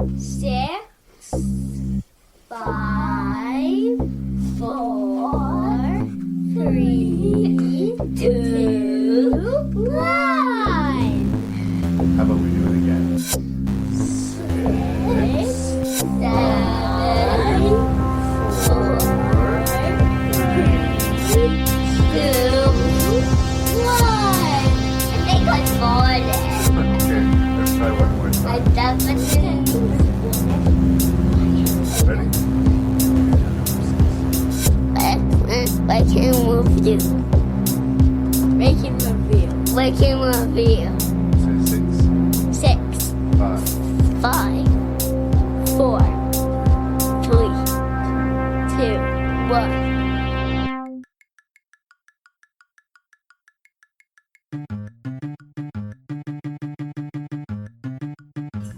6, 5, 4, 3, 2, 1. How about we do it again? 6, 7, 4, 3, 2, 1. I think I fallen. Okay, let's try one more I time. definitely Ready? I can move you. Making reveal. Making reveal. Say 6, 6, 5, 5, 4, 3, 2, 1.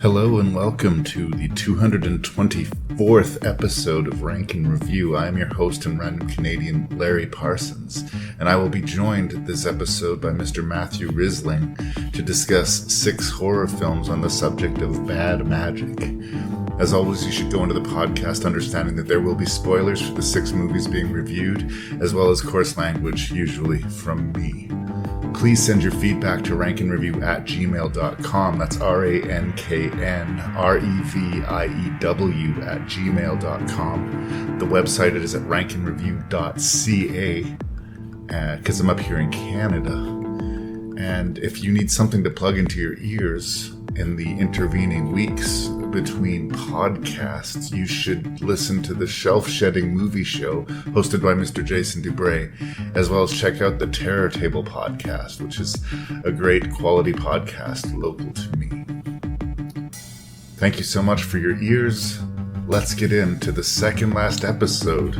Hello and welcome to the 224th episode of Rank and Review. I am your host and random Canadian Larry Parsons, and I will be joined this episode by Mr. Matthew Risling to discuss 6 horror films on the subject of bad magic. As always, you should go into the podcast understanding that there will be spoilers for the 6 movies being reviewed, as well as coarse language, usually from me. Please send your feedback to ranknreview@gmail.com. That's ranknreview@gmail.com. The website is at Ranknreview.ca because I'm up here in Canada. And if you need something to plug into your ears in the intervening weeks between podcasts, you should listen to the Shelf Shedding Movie Show hosted by Mr. Jason Dubray, as well as check out the Terror Table podcast, which is a great quality podcast local to me. Thank you so much for your ears. Let's get into the second last episode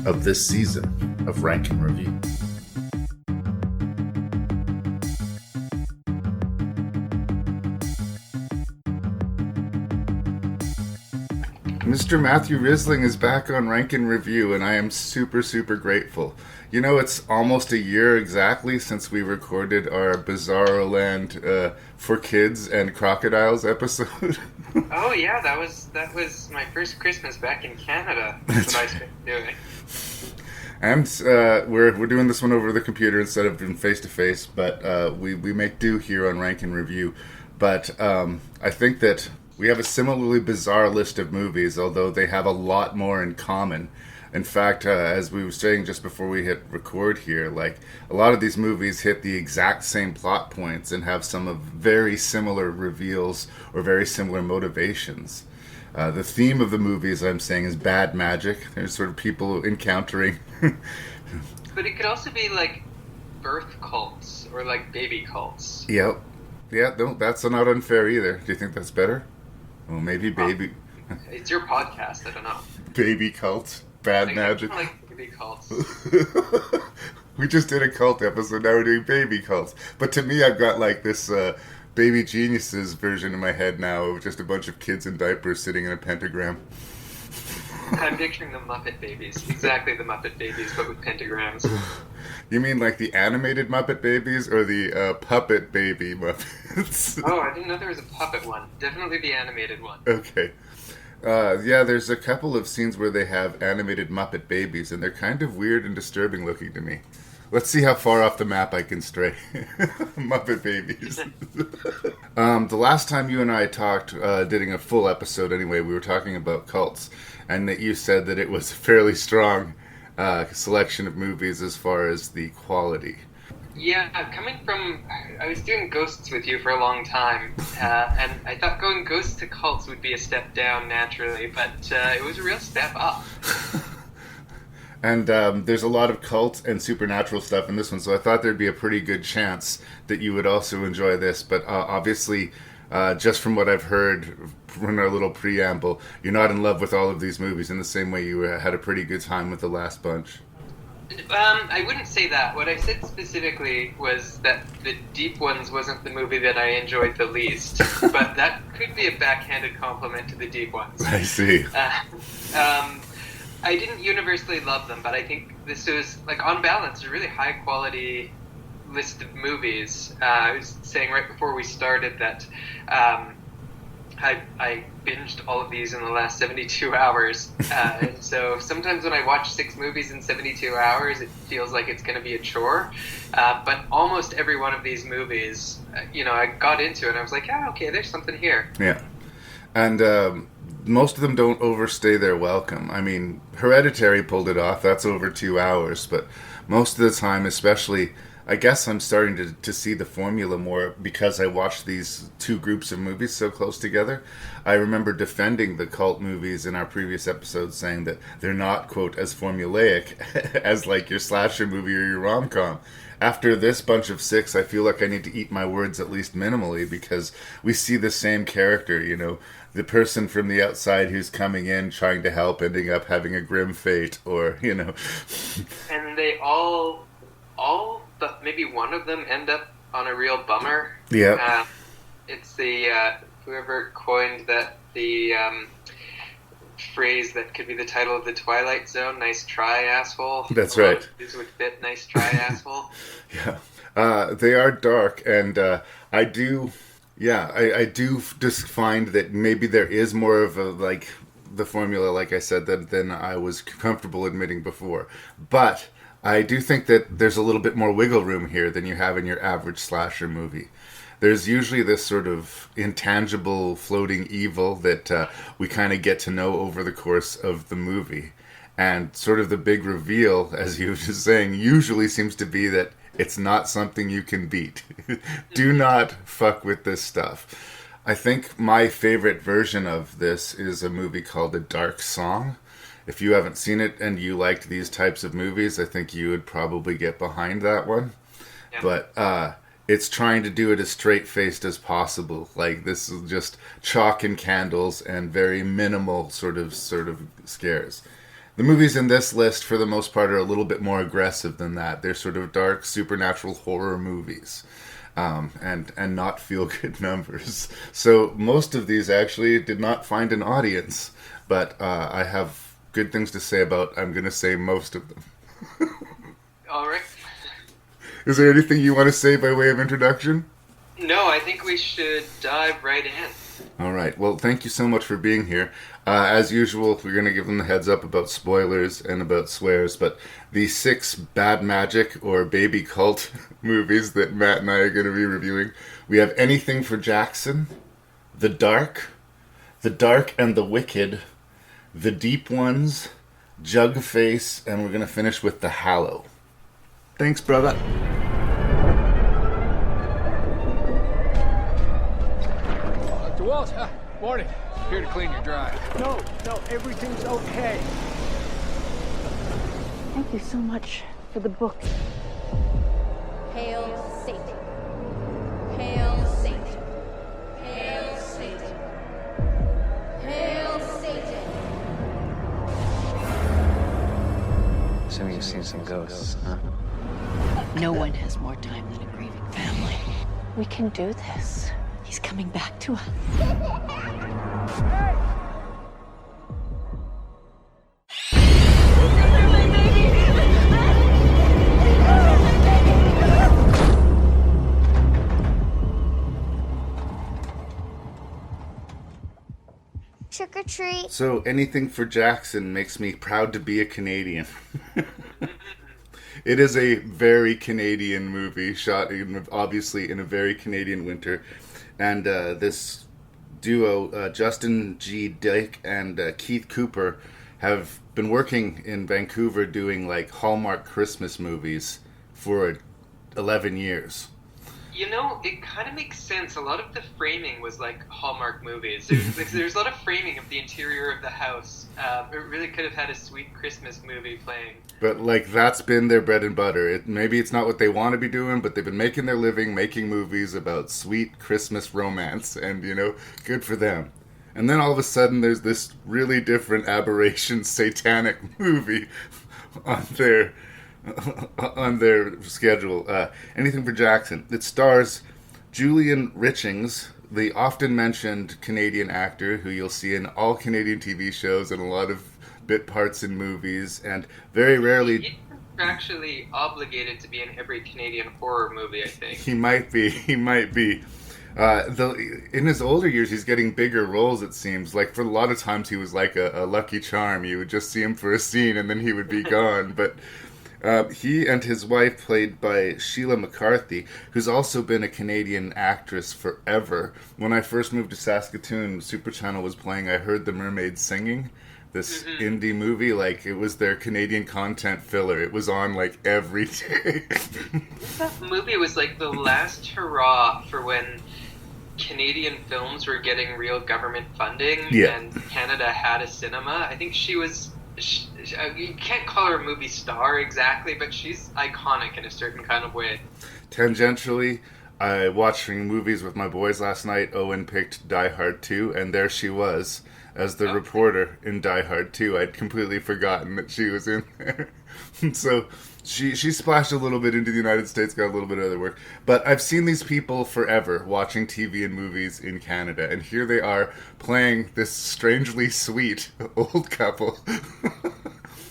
of this season of Rank and Review. Mr. Matthew Risling is back on Rank and Review, and I am super, super grateful. You know, it's almost a year exactly since we recorded our Bizarro Land for Kids and Crocodiles episode. Oh yeah, that was my first Christmas back in Canada. That's what I spent doing. And we're doing this one over the computer instead of doing face to face, but we make do here on Rank and Review. But I think that we have a similarly bizarre list of movies, although they have a lot more in common. In fact, as we were saying just before we hit record here, like a lot of these movies hit the exact same plot points and have some of very similar reveals or very similar motivations. The theme of the movies, I'm saying, is bad magic. There's sort of people encountering. But it could also be like birth cults or like baby cults. Yep. Yeah, no, that's not unfair either. Do you think that's better? Well, maybe baby... It's your podcast, I don't know. Baby cults. Bad magic. I like baby cults. We just did a cult episode, now we're doing baby cults. But to me, I've got like this Baby Geniuses version in my head now of just a bunch of kids in diapers sitting in a pentagram. I'm picturing the Muppet Babies. Exactly the Muppet Babies, but with pentagrams. You mean like the animated Muppet Babies or the puppet baby Muppets? Oh, I didn't know there was a puppet one. Definitely the animated one. Okay. Yeah, there's a couple of scenes where they have animated Muppet babies, and they're kind of weird and disturbing looking to me. Let's see how far off the map I can stray. Muppet babies. The last time you and I talked, doing a full episode anyway, we were talking about cults, and that you said that it was a fairly strong selection of movies as far as the quality. Yeah, coming from... I was doing Ghosts with you for a long time, and I thought going Ghosts to cults would be a step down naturally, but it was a real step up. And there's a lot of cult and supernatural stuff in this one, so I thought there'd be a pretty good chance that you would also enjoy this, but obviously, just from what I've heard from our little preamble, you're not in love with all of these movies in the same way you had a pretty good time with the last bunch. I wouldn't say that. What I said specifically was that The Deep Ones wasn't the movie that I enjoyed the least, but that could be a backhanded compliment to The Deep Ones. I see. I didn't universally love them, but I think this was, like, on balance, a really high quality list of movies. I was saying right before we started that I binged all of these in the last 72 hours. And so sometimes when I watch 6 movies in 72 hours, it feels like it's going to be a chore. But almost every one of these movies, I got into it and I was like, okay, there's something here. Yeah. And most of them don't overstay their welcome. I mean, Hereditary pulled it off. That's over 2 hours. But most of the time, especially, I guess I'm starting to see the formula more because I watched these two groups of movies so close together. I remember defending the cult movies in our previous episodes, saying that they're not, quote, as formulaic as like your slasher movie or your rom-com. After this bunch of 6, I feel like I need to eat my words at least minimally, because we see the same character, the person from the outside who's coming in trying to help, ending up having a grim fate, or, And they all but maybe one of them end up on a real bummer. Yeah. It's the whoever coined the phrase that could be the title of the Twilight Zone. Nice try, asshole. That's right. This would fit. Nice try, asshole. Yeah. They are dark, and I do just find that maybe there is more of the formula, like I said, than I was comfortable admitting before. But I do think that there's a little bit more wiggle room here than you have in your average slasher movie. There's usually this sort of intangible floating evil that we kind of get to know over the course of the movie. And sort of the big reveal, as you were just saying, usually seems to be that it's not something you can beat. Do not fuck with this stuff. I think my favorite version of this is a movie called A Dark Song. If you haven't seen it and you liked these types of movies, I think you would probably get behind that one. Yeah. But it's trying to do it as straight-faced as possible. Like, this is just chalk and candles and very minimal sort of scares. The movies in this list, for the most part, are a little bit more aggressive than that. They're sort of dark, supernatural horror movies. And not feel-good numbers. So most of these actually did not find an audience. But I have good things to say about, I'm going to say, most of them. All right. Is there anything you want to say by way of introduction? No, I think we should dive right in. All right. Well, thank you so much for being here. As usual, we're going to give them the heads up about spoilers and about swears, but the 6 bad magic or baby cult movies that Matt and I are going to be reviewing, we have Anything for Jackson, The Dark and the Wicked, The Deep Ones, Jugface, and we're going to finish with The Hallow. Thanks, brother. Dr. Walsh, morning. Here to clean your drive. No, everything's okay. Thank you so much for the book. Hail Satan. Hail Satan. Hail Satan. Hail Satan. Assuming you've seen some ghosts, huh? No one has more time than a grieving family. We can do this. He's coming back to us. Trick or treat. So, Anything for Jackson makes me proud to be a Canadian. It is a very Canadian movie, shot obviously in a very Canadian winter. And this duo, Justin G. Dick and Keith Cooper, have been working in Vancouver doing like Hallmark Christmas movies for 11 years. It kind of makes sense. A lot of the framing was like Hallmark movies. There's a lot of framing of the interior of the house. It really could have had a sweet Christmas movie playing. But that's been their bread and butter. Maybe it's not what they want to be doing, but they've been making their living making movies about sweet Christmas romance, and good for them. And then all of a sudden there's this really different aberration satanic movie on their schedule. Anything for Jackson. It stars Julian Richings, the often mentioned Canadian actor who you'll see in all Canadian TV shows and a lot of bit parts in movies, and very rarely... He's actually obligated to be in every Canadian horror movie, I think. He might be. In his older years, he's getting bigger roles, it seems. Like, for a lot of times, he was like a Lucky Charm. You would just see him for a scene, and then he would be gone. But he and his wife, played by Sheila McCarthy, who's also been a Canadian actress forever. When I first moved to Saskatoon, Super Channel was playing I Heard the Mermaids Singing, this indie movie. Like, it was their Canadian content filler. It was on, like, every day. That movie was like the last hurrah for when Canadian films were getting real government funding, and Canada had a cinema. I think you can't call her a movie star exactly, but she's iconic in a certain kind of way. Tangentially, I watching movies with my boys last night. Owen picked Die Hard 2, and there she was as the reporter in Die Hard 2. I'd completely forgotten that she was in there. So she splashed a little bit into the United States, got a little bit of other work. But I've seen these people forever watching TV and movies in Canada, and here they are playing this strangely sweet old couple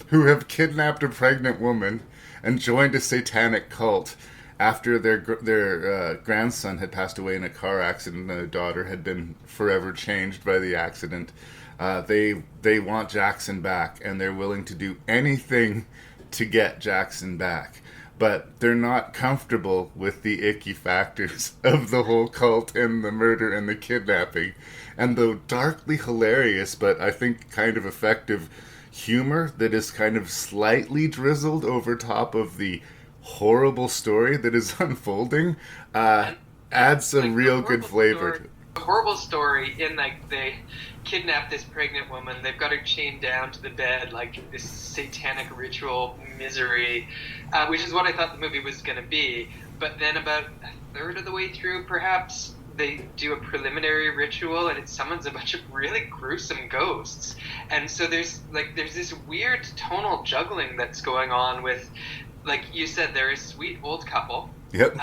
who have kidnapped a pregnant woman and joined a satanic cult after their grandson had passed away in a car accident and their daughter had been forever changed by the accident. They want Jackson back, and they're willing to do anything to get Jackson back. But they're not comfortable with the icky factors of the whole cult and the murder and the kidnapping. And the darkly hilarious, but I think kind of effective humor that is kind of slightly drizzled over top of the horrible story that is unfolding adds a real good flavor. A horrible story in, like, they kidnap this pregnant woman, they've got her chained down to the bed, like this satanic ritual misery, which is what I thought the movie was going to be. But then about a third of the way through, perhaps, they do a preliminary ritual and it summons a bunch of really gruesome ghosts. And so there's this weird tonal juggling that's going on with, like you said, they're a sweet old couple. Yep.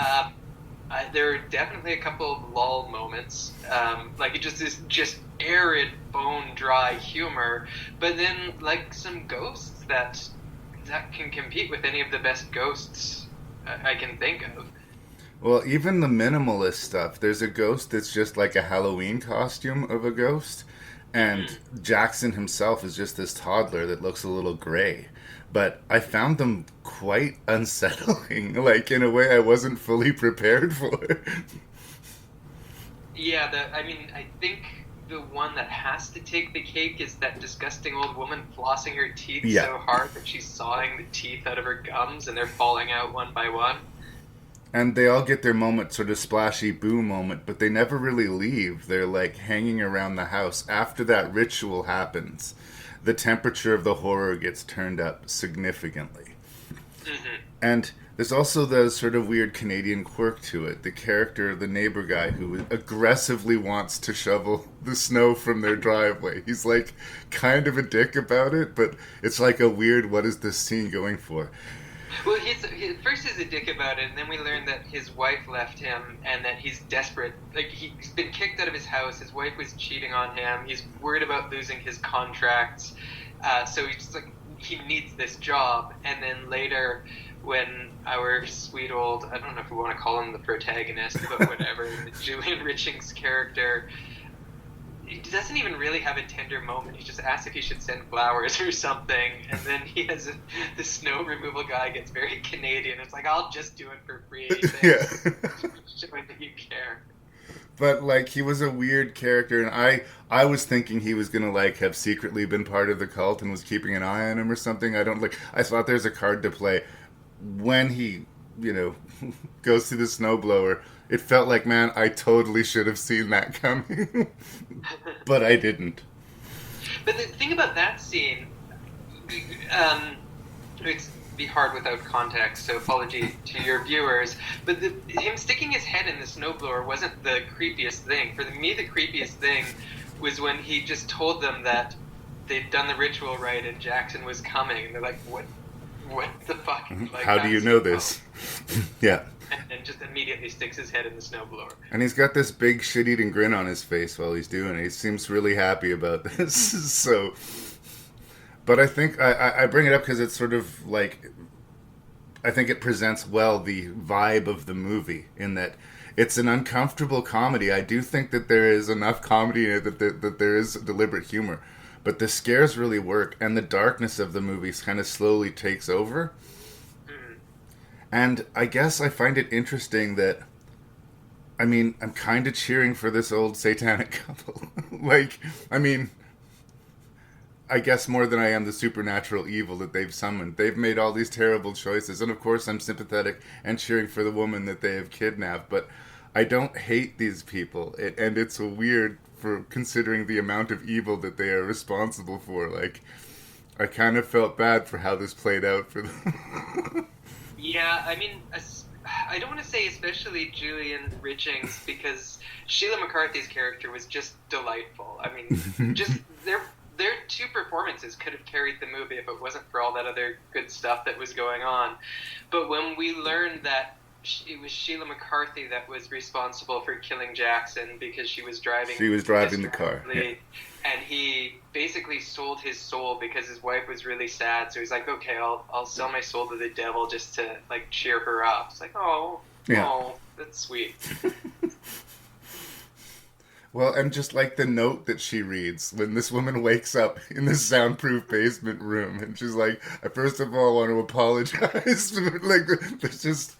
There are definitely a couple of lull moments, like just arid, bone-dry humor, but then like some ghosts that can compete with any of the best ghosts I can think of. Well, even the minimalist stuff. There's a ghost that's just like a Halloween costume of a ghost, and Jackson himself is just this toddler that looks a little gray. But I found them quite unsettling, like in a way I wasn't fully prepared for. Yeah, I think the one that has to take the cake is that disgusting old woman flossing her teeth so hard that she's sawing the teeth out of her gums and they're falling out one by one. And they all get their moment, sort of splashy boo moment, but they never really leave. They're like hanging around the house. After that ritual happens, the temperature of the horror gets turned up significantly. Mm-hmm. And there's also the sort of weird Canadian quirk to it. The character, the neighbor guy who aggressively wants to shovel the snow from their driveway. He's like kind of a dick about it, but it's like a weird, what is this scene going for? Well, first he's a dick about it, and then we learn that his wife left him, and that he's desperate. Like, he's been kicked out of his house, his wife was cheating on him, he's worried about losing his contracts, so he's just like, he needs this job. And then later, when our sweet old, I don't know if we want to call him the protagonist, but whatever, Julian Riching's character, he doesn't even really have a tender moment. He just asks if he should send flowers or something, and then the snow removal guy gets very Canadian. It's like, I'll just do it for free. Showing that you care. But like, he was a weird character, and I was thinking he was gonna like have secretly been part of the cult and was keeping an eye on him or something. I thought there's a card to play when he, goes to the snowblower. It felt like, man, I totally should have seen that coming. But I didn't. But the thing about that scene, it's be hard without context, so apology to your viewers, but him sticking his head in the snowblower wasn't the creepiest thing. For me, the creepiest thing was when he just told them that they'd done the ritual right and Jackson was coming. And they're like, what the fuck? Like, how do you know this? Yeah. And just immediately sticks his head in the snowblower. And he's got this big shit-eating grin on his face while he's doing it. He seems really happy about this. So, but I think I bring it up because it's sort of like, I think it presents well the vibe of the movie, in that it's an uncomfortable comedy. I do think that there is enough comedy in it that there is deliberate humor. But the scares really work, and the darkness of the movies kind of slowly takes over. And I guess I find it interesting that, I mean, I'm kind of cheering for this old satanic couple. Like, I mean, I guess more than I am the supernatural evil that they've summoned. They've made all these terrible choices, and of course I'm sympathetic and cheering for the woman that they have kidnapped, but I don't hate these people, and it's weird for considering the amount of evil that they are responsible for. Like, I kind of felt bad for how this played out for them. Yeah, I mean, I don't want to say especially Julian Richings, because Sheila McCarthy's character was just delightful. I mean, just their two performances could have carried the movie if it wasn't for all that other good stuff that was going on. But when we learned that it was Sheila McCarthy that was responsible for killing Jackson because she was driving the car. Yeah. And he basically sold his soul because his wife was really sad. So he's like, okay, I'll sell my soul to the devil just to like cheer her up. It's like, oh, that's sweet. Well, and just like the note that she reads when this woman wakes up in the soundproof basement room, and she's like, I first of all want to apologize. Like, there's just...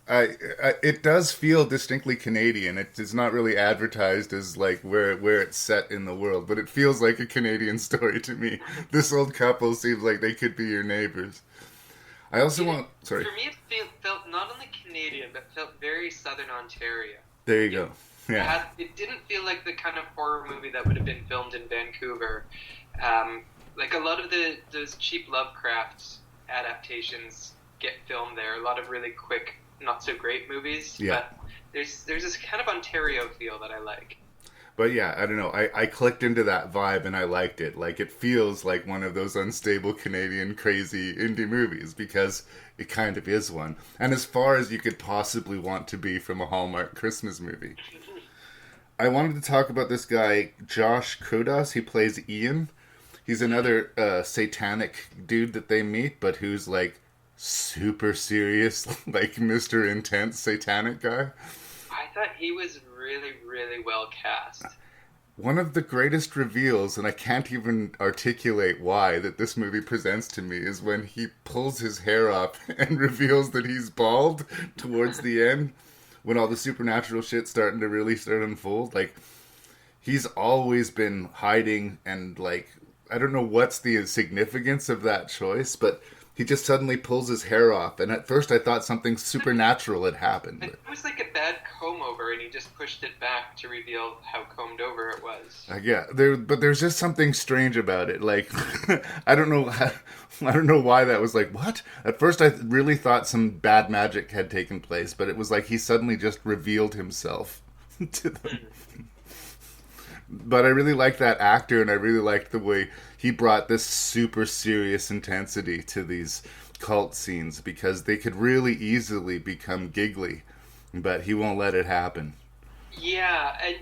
it does feel distinctly Canadian. It is not really advertised as like where it's set in the world, but it feels like a Canadian story to me. This old couple seems like they could be your neighbors. I also For me, it felt not only Canadian, but felt very Southern Ontario. There you go. Yeah. It didn't feel like the kind of horror movie that would have been filmed in Vancouver. Like a lot of those cheap Lovecraft adaptations get filmed there. A lot of really quick, not so great movies. Yeah. But there's this kind of Ontario feel that I like. But yeah, I don't know. I clicked into that vibe and I liked it. Like, it feels like one of those unstable Canadian crazy indie movies, because it kind of is one. And as far as you could possibly want to be from a Hallmark Christmas movie. I wanted to talk about this guy, Josh Kodas. He plays Ian. He's another satanic dude that they meet, but who's like super serious, like Mr. Intense satanic guy. I thought he was really, really well cast. One of the greatest reveals, and I can't even articulate why, that this movie presents to me is when he pulls his hair off and reveals that he's bald towards the end, when all the supernatural shit's starting to really start to unfold. Like, he's always been hiding, and like, I don't know what's the significance of that choice, but he just suddenly pulls his hair off, and at first I thought something supernatural had happened. It was like a bad comb over, and he just pushed it back to reveal how combed over it was. Yeah, but there's just something strange about it. Like, I don't know why that was like, what? At first I really thought some bad magic had taken place, but it was like he suddenly just revealed himself to them. But I really liked that actor, and I really liked the way he brought this super serious intensity to these cult scenes, because they could really easily become giggly, but he won't let it happen. Yeah, and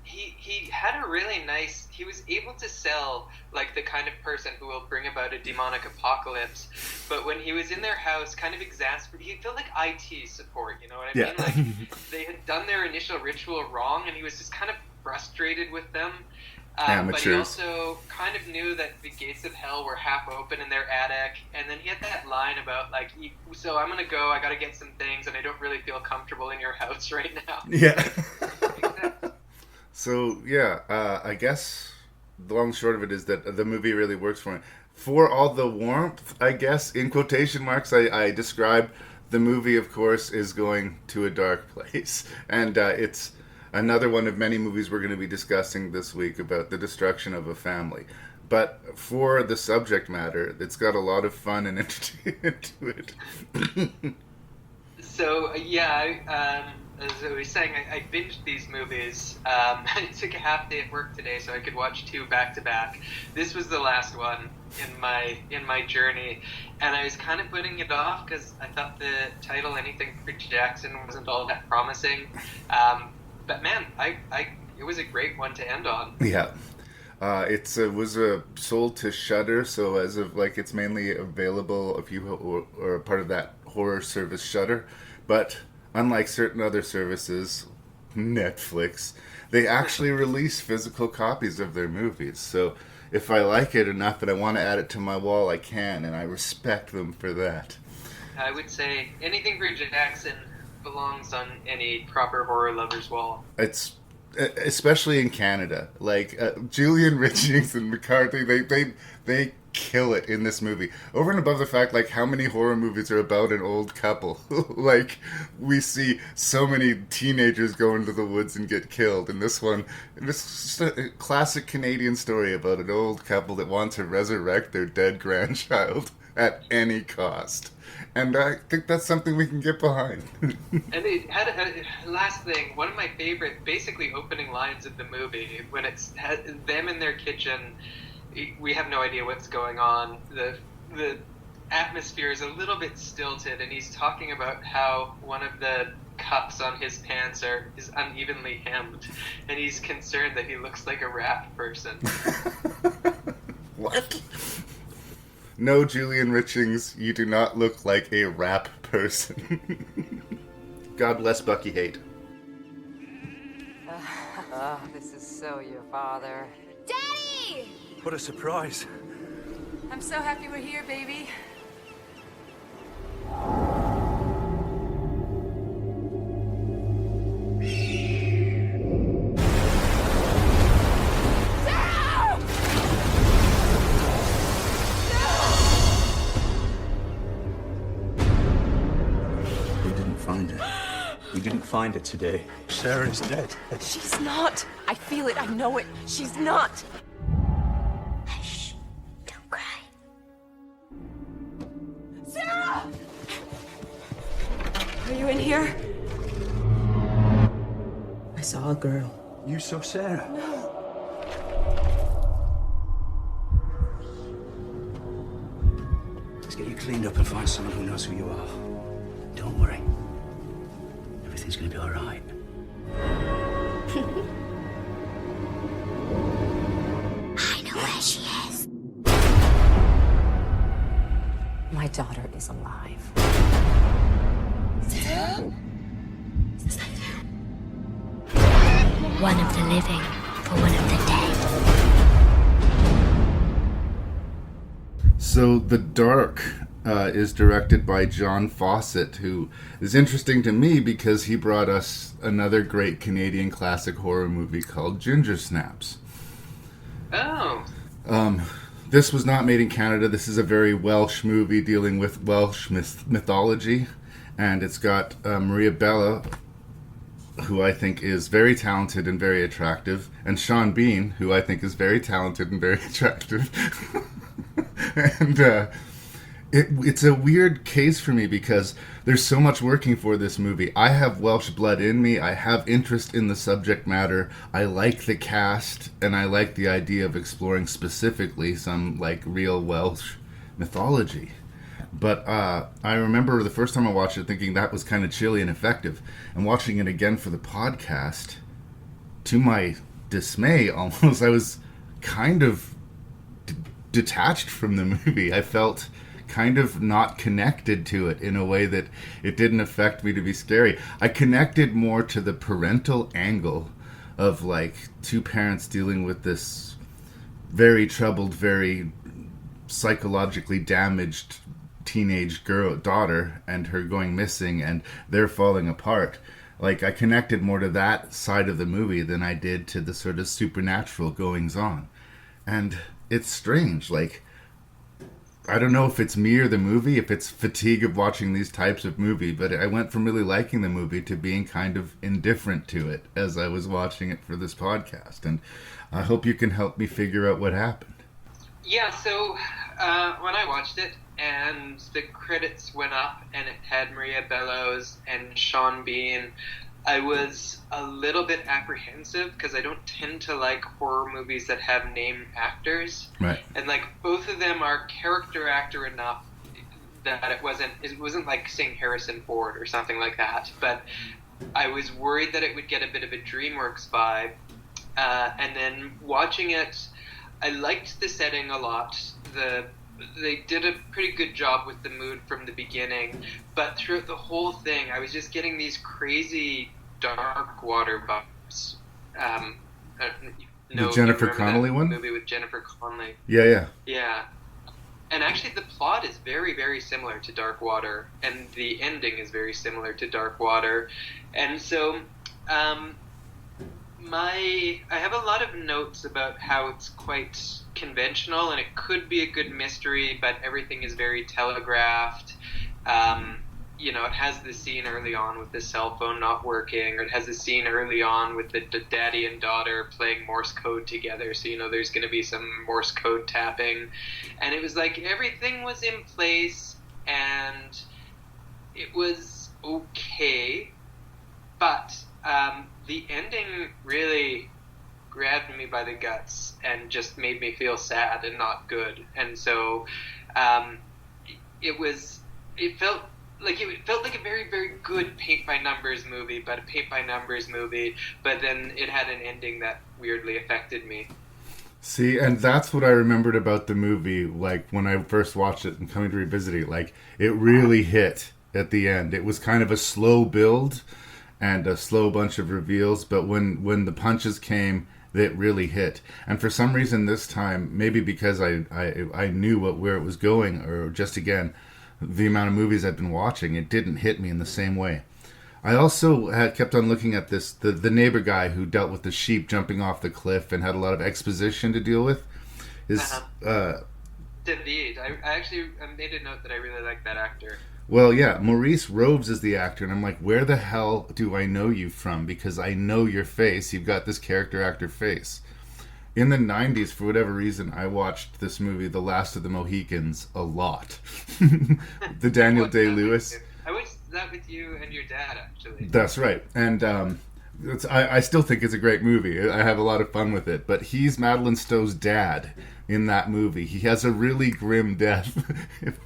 he had a really nice... He was able to sell like the kind of person who will bring about a demonic apocalypse, but when he was in their house, kind of exasperated. He felt like IT support, you know what I mean? Like, they had done their initial ritual wrong, and he was just kind of frustrated with them. But he also kind of knew that the gates of hell were half open in their attic, and then he had that line about like, so I'm gonna go, I gotta get some things, and I don't really feel comfortable in your house right now. Yeah. So yeah, I guess the long and short of it is that the movie really works for me. For all the warmth, I guess, in quotation marks, I describe the movie, of course, is going to a dark place, and it's another one of many movies we're going to be discussing this week about the destruction of a family. But for the subject matter, it's got a lot of fun and entertainment to it. So, yeah, as I was saying, I binged these movies. I took a half day at work today so I could watch two back-to-back. This was the last one in my journey, and I was kind of putting it off because I thought the title, Anything for Jackson, wasn't all that promising. But man, it was a great one to end on. Yeah. It was sold to Shudder, so as of like it's mainly available if you are part of that horror service Shudder. But unlike certain other services, Netflix, they actually release physical copies of their movies. So if I like it enough and I want to add it to my wall, I can, and I respect them for that. I would say anything for Jackson belongs on any proper horror lover's wall. It's especially in Canada, like Julian Richings and McCarthy, they kill it in this movie. Over and above the fact, like, how many horror movies are about an old couple? Like, we see so many teenagers go into the woods and get killed. And this one, it's just a classic Canadian story about an old couple that wants to resurrect their dead grandchild at any cost. And I think that's something we can get behind. And it had a last thing, one of my favorite, basically opening lines of the movie, when it's them in their kitchen. We have no idea what's going on. The atmosphere is a little bit stilted, and he's talking about how one of the cuffs on his pants is unevenly hemmed, and he's concerned that he looks like a rap person. What? No, Julian Richings, you do not look like a rap person. God bless Bucky Haight. This is so your father. Daddy! What a surprise. I'm so happy we're here, baby. We didn't find her. We didn't find her today. Sarah's dead. She's not. I feel it. I know it. She's not. Hush. Don't cry. Sarah! Are you in here? I saw a girl. You saw Sarah? Let's get you cleaned up and find someone who knows who you are. Don't worry. Everything's gonna be all right. I know where she is. My daughter is alive. One of the living for one of the dead. So The Dark is directed by John Fawcett, who is interesting to me because he brought us another great Canadian classic horror movie called Ginger Snaps. Oh. This was not made in Canada. This is a very Welsh movie dealing with Welsh mythology, and it's got Maria Bella, who I think is very talented and very attractive, and Sean Bean, who I think is very talented and very attractive. And it's a weird case for me because there's so much working for this movie. I have Welsh blood in me. I have interest in the subject matter. I like the cast, and I like the idea of exploring specifically some like real Welsh mythology. But I remember the first time I watched it thinking that was kind of chilly and effective. And watching it again for the podcast, to my dismay almost, I was kind of detached from the movie. I felt kind of not connected to it in a way that it didn't affect me to be scary. I connected more to the parental angle of like two parents dealing with this very troubled, very psychologically damaged teenage daughter and her going missing and they're falling apart. Like, I connected more to that side of the movie than I did to the sort of supernatural goings on. And it's strange, like, I don't know if it's me or the movie, if it's fatigue of watching these types of movie, but I went from really liking the movie to being kind of indifferent to it as I was watching it for this podcast. And I hope you can help me figure out what happened. Yeah, so when I watched it and the credits went up and it had Maria Bellows and Sean Bean, I was a little bit apprehensive because I don't tend to like horror movies that have name actors. Right. And like both of them are character actor enough that it wasn't like saying Harrison Ford or something like that. But I was worried that it would get a bit of a DreamWorks vibe. And then watching it, I liked the setting a lot. The they did a pretty good job with the mood from the beginning, but throughout the whole thing, I was just getting these crazy dark water vibes. The Jennifer Connelly one? Movie with Jennifer Connelly. Yeah. Yeah. And actually, the plot is very, very similar to Dark Water, and the ending is very similar to Dark Water. And so, I have a lot of notes about how it's quite conventional, and it could be a good mystery, but everything is very telegraphed. It has the scene early on with the cell phone not working, or it has the scene early on with the daddy and daughter playing Morse code together, so there's going to be some Morse code tapping. And it was like everything was in place, and it was okay, but the ending really grabbed me by the guts and just made me feel sad and not good. And so it felt like a very, very good paint-by-numbers movie, but then it had an ending that weirdly affected me. See, and that's what I remembered about the movie, like, when I first watched it and coming to revisit it, like, it really hit at the end. It was kind of a slow build and a slow bunch of reveals, but when the punches came, it really hit. And for some reason this time, maybe because I knew where it was going, or just, again, the amount of movies I've been watching, it didn't hit me in the same way. I also had kept on looking at the neighbor guy who dealt with the sheep jumping off the cliff and had a lot of exposition to deal with. David. I made a note that I really like that actor. Well, yeah, Maurice Roves is the actor, and I'm like, where the hell do I know you from? Because I know your face. You've got this character actor face. In the 90s, for whatever reason, I watched this movie, The Last of the Mohicans, a lot. The Daniel Day-Lewis. I watched that with you and your dad, actually. That's right. And I still think it's a great movie. I have a lot of fun with it. But he's Madeline Stowe's dad in that movie. He has a really grim death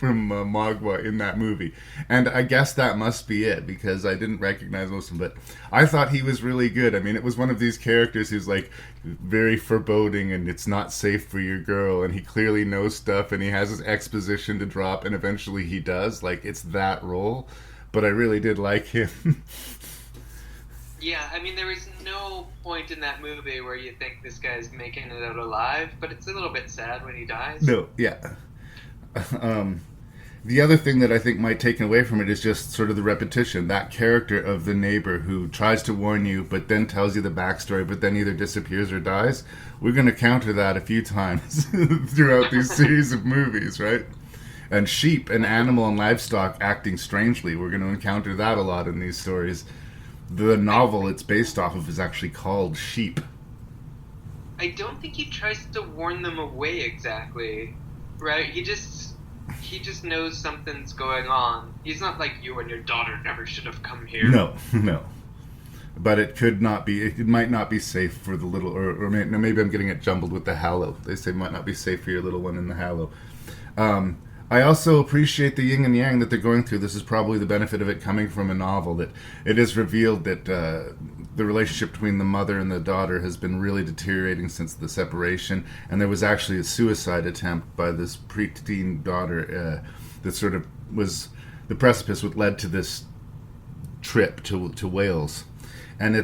from Magua in that movie. And I guess that must be it, because I didn't recognize most of them. But I thought he was really good. I mean, it was one of these characters who's like very foreboding, and it's not safe for your girl, and he clearly knows stuff, and he has his exposition to drop, and eventually he does. Like, it's that role. But I really did like him. Yeah, I mean, there was no point in that movie where you think this guy's making it out alive, but it's a little bit sad when he dies. No, yeah. The other thing that I think might take away from it is just sort of the repetition. That character of the neighbor who tries to warn you, but then tells you the backstory, but then either disappears or dies. We're going to counter that a few times throughout these series of movies, right? And sheep and animal and livestock acting strangely. We're going to encounter that a lot in these stories. The novel it's based off of is actually called Sheep. I don't think he tries to warn them away exactly, right? He just knows something's going on. He's not like, you and your daughter never should have come here. No. But it could not be. It might not be safe for the little, or maybe I'm getting it jumbled with the Hallow. They say it might not be safe for your little one in the Hallow. I also appreciate the yin and yang that they're going through. This is probably the benefit of it coming from a novel, that it is revealed that the relationship between the mother and the daughter has been really deteriorating since the separation, and there was actually a suicide attempt by this preteen daughter that sort of was the precipice what led to this trip to Wales. And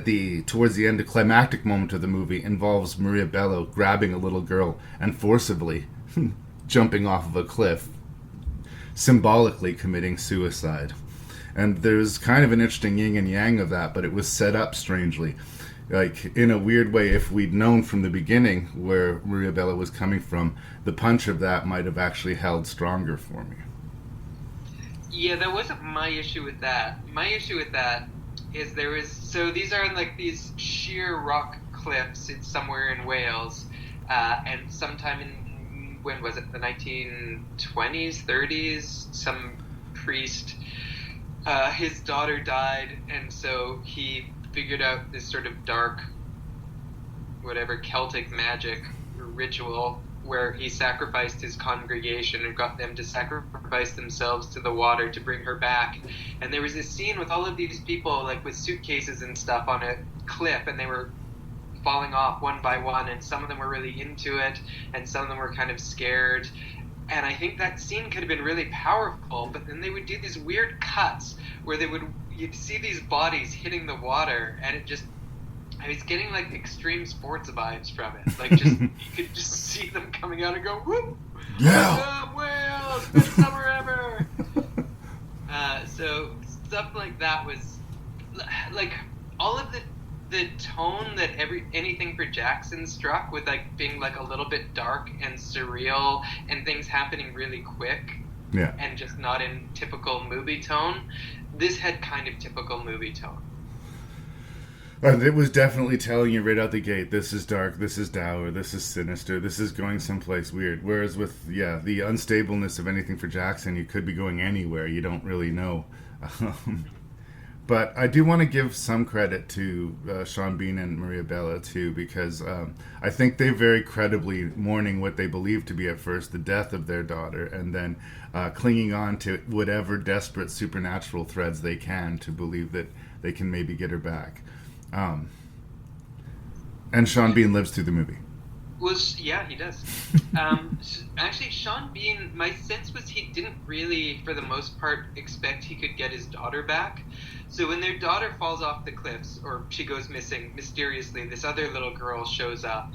towards the end, the climactic moment of the movie involves Maria Bello grabbing a little girl and forcibly jumping off of a cliff, symbolically committing suicide. And there's kind of an interesting yin and yang of that, but it was set up strangely. Like, in a weird way, if we'd known from the beginning where Maria Bello was coming from, the punch of that might have actually held stronger for me. Yeah, that wasn't my issue with that. My issue with that is these are like these sheer rock cliffs. It's somewhere in Wales, and sometime in, when was it, the 1920s, 30s, some priest, his daughter died, and so he figured out this sort of dark, whatever, Celtic magic ritual where he sacrificed his congregation and got them to sacrifice themselves to the water to bring her back. And there was this scene with all of these people, like with suitcases and stuff, on a cliff, and they were falling off one by one, and some of them were really into it, and some of them were kind of scared. And I think that scene could have been really powerful, but then they would do these weird cuts where you'd see these bodies hitting the water, and I was getting like extreme sports vibes from it. Like you could just see them coming out and go, whoop! Yeah! Whales! Best summer ever! So stuff like that was, like, all of the tone that anything for Jackson struck with, like, being like a little bit dark and surreal and things happening really quick. Yeah. And just not in typical movie tone. This had kind of typical movie tone. And it was definitely telling you right out the gate, this is dark, this is dour, this is sinister, this is going someplace weird. Whereas with, the unstableness of anything for Jackson, you could be going anywhere, you don't really know. But I do want to give some credit to Sean Bean and Maria Bella, too, because I think they very credibly mourning what they believed to be at first the death of their daughter, and then clinging on to whatever desperate supernatural threads they can to believe that they can maybe get her back. And Sean Bean lives through the movie. Yeah, he does. Actually, Sean Bean, my sense was he didn't really, for the most part, expect he could get his daughter back. So when their daughter falls off the cliffs, or she goes missing, mysteriously, this other little girl shows up.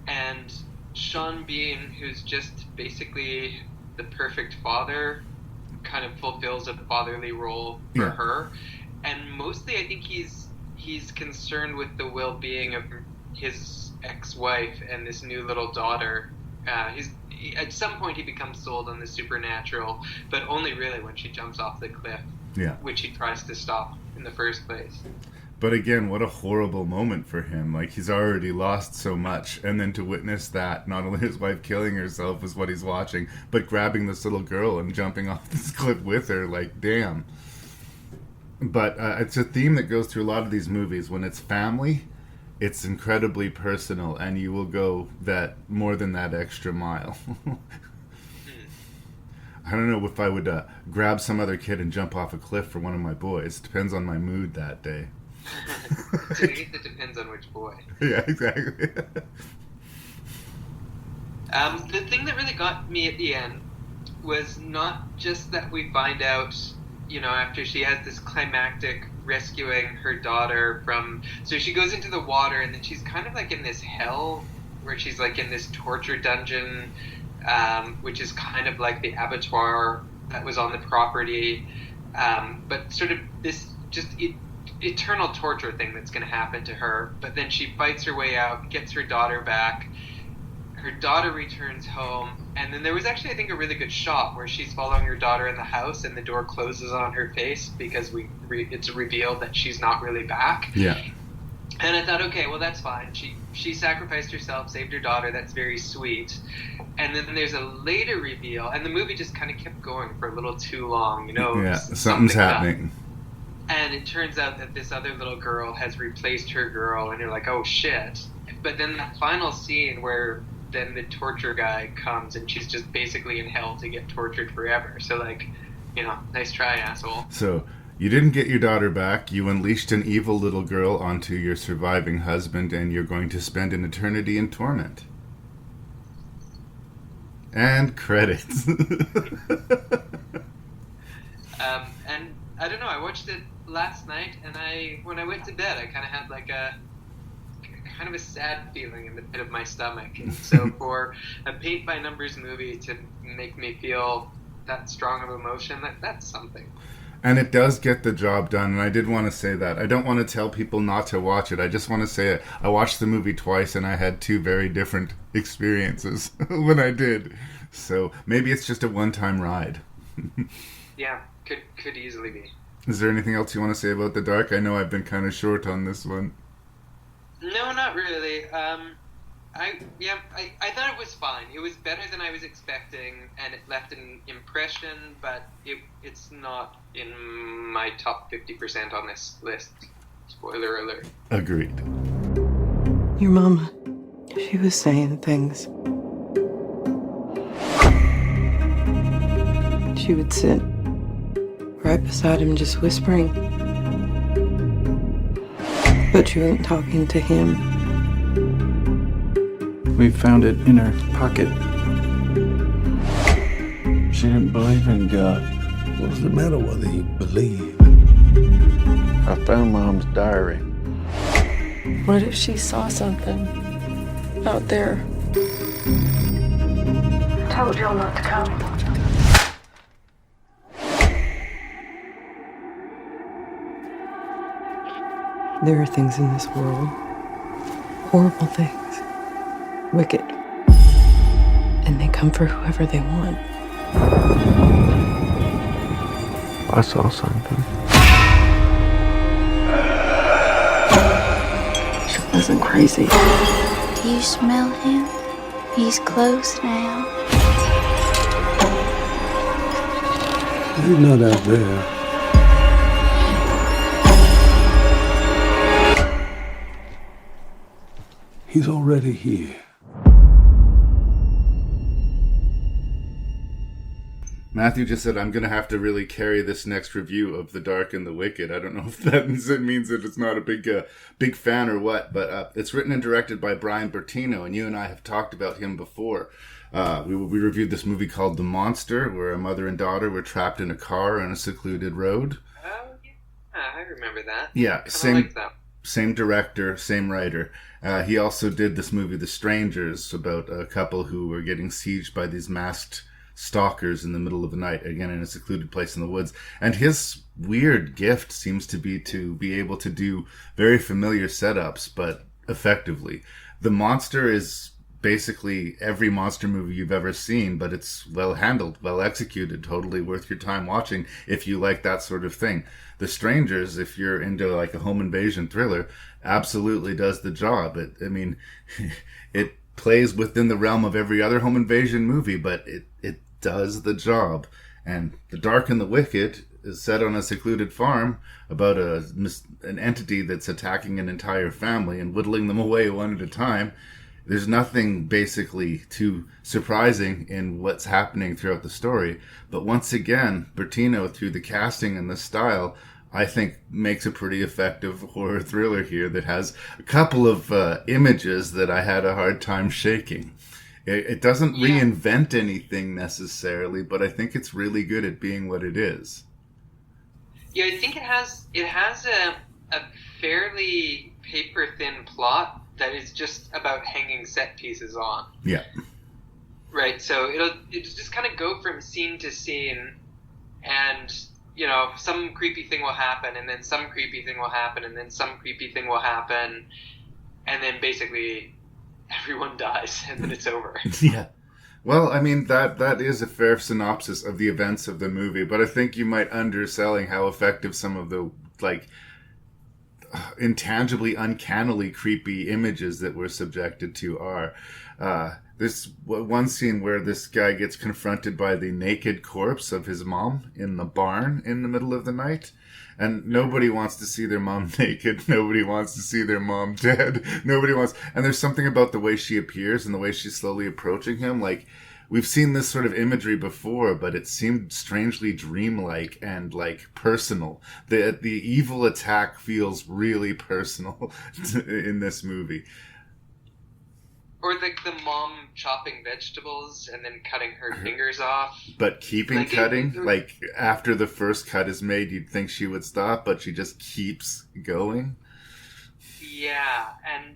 And Sean Bean, who's just basically the perfect father, kind of fulfills a fatherly role for her. And mostly I think he's concerned with the well-being of his ex-wife and this new little daughter. At some point he becomes sold on the supernatural, but only really when she jumps off the cliff, which he tries to stop in the first place. But again, what a horrible moment for him. Like, he's already lost so much, and then to witness that, not only his wife killing herself is what he's watching, but grabbing this little girl and jumping off this cliff with her, like, damn. But it's a theme that goes through a lot of these movies. When it's family, it's incredibly personal, and you will go that more than that extra mile. I don't know if I would grab some other kid and jump off a cliff for one of my boys. Depends on my mood that day. So I guess it depends on which boy. Yeah, exactly. The thing that really got me at the end was not just that we find out, after she has this climactic rescuing her daughter from... So she goes into the water, and then she's kind of like in this hell, where she's like in this torture dungeon, which is kind of like the abattoir that was on the property, but sort of this just eternal torture thing that's going to happen to her. But then she fights her way out, gets her daughter back. Her daughter returns home, and then there was actually, I think, a really good shot where she's following her daughter in the house, and the door closes on her face because it's revealed that she's not really back. Yeah. And I thought, okay, well, that's fine. She sacrificed herself, saved her daughter. That's very sweet. And then there's a later reveal, and the movie just kind of kept going for a little too long. Yeah, something's happening. And it turns out that this other little girl has replaced her girl, and you're like, oh, shit. But then that final scene where then the torture guy comes, and she's just basically in hell to get tortured forever. So, like, nice try, asshole. So, you didn't get your daughter back. You unleashed an evil little girl onto your surviving husband, and you're going to spend an eternity in torment. And credits. And I don't know, I watched it last night, and when I went to bed, I kind of had like a sad feeling in the pit of my stomach. And so for a paint-by-numbers movie to make me feel that strong of emotion, that's something. And it does get the job done, and I did want to say that. I don't want to tell people not to watch it. I just want to say it. I watched the movie twice, and I had two very different experiences when I did. So maybe it's just a one-time ride. Yeah, could easily be. Is there anything else you want to say about The Dark? I know I've been kind of short on this one. No, not really. I thought it was fine. It was better than I was expecting, and it left an impression, but it's not in my top 50% on this list. Spoiler alert. Agreed. Your mama, she was saying things. She would sit right beside him just whispering. But she wasn't talking to him. We found it in her pocket. She didn't believe in God. What does it matter whether you believe? I found Mom's diary. What if she saw something out there? Told y'all not to come. There are things in this world, horrible things, wicked, and they come for whoever they want. I saw something. She wasn't crazy. Do you smell him? He's close now. He's not out there. He's already here. Matthew just said, I'm going to have to really carry this next review of The Dark and the Wicked. I don't know if that means that it's not a big fan or what, but it's written and directed by Brian Bertino, and you and I have talked about him before. We reviewed this movie called The Monster, where a mother and daughter were trapped in a car on a secluded road. Oh, yeah, I remember that. Yeah, same director, same writer. He also did this movie, The Strangers, about a couple who were getting sieged by these masked stalkers in the middle of the night, again in a secluded place in the woods. And his weird gift seems to be able to do very familiar setups, but effectively. The Monster is basically every monster movie you've ever seen, but it's well handled, well executed, totally worth your time watching if you like that sort of thing. The Strangers, if you're into like a home invasion thriller, absolutely does the job. It plays within the realm of every other home invasion movie, but it does the job. And The Dark and the Wicked is set on a secluded farm about an entity that's attacking an entire family and whittling them away one at a time. There's nothing basically too surprising in what's happening throughout the story. But once again, Bertino, through the casting and the style, I think makes a pretty effective horror thriller here that has a couple of images that I had a hard time shaking. It doesn't reinvent anything necessarily, but I think it's really good at being what it is. Yeah, I think it has a fairly paper-thin plot that is just about hanging set pieces on. Yeah. Right, so it'll just kind of go from scene to scene, and some creepy thing will happen, and then some creepy thing will happen, and then some creepy thing will happen, and then basically everyone dies, and then it's over. Yeah. Well, that is a fair synopsis of the events of the movie, but I think you might underselling how effective some of the, intangibly, uncannily creepy images that we're subjected to are. This one scene where this guy gets confronted by the naked corpse of his mom in the barn in the middle of the night. And nobody wants to see their mom naked. Nobody wants to see their mom dead. And there's something about the way she appears and the way she's slowly approaching him. Like, we've seen this sort of imagery before, but it seemed strangely dreamlike and, personal. The evil attack feels really personal in this movie. Or the mom chopping vegetables and then cutting her fingers off. But keeping cutting? After the first cut is made, you'd think she would stop, but she just keeps going? Yeah, and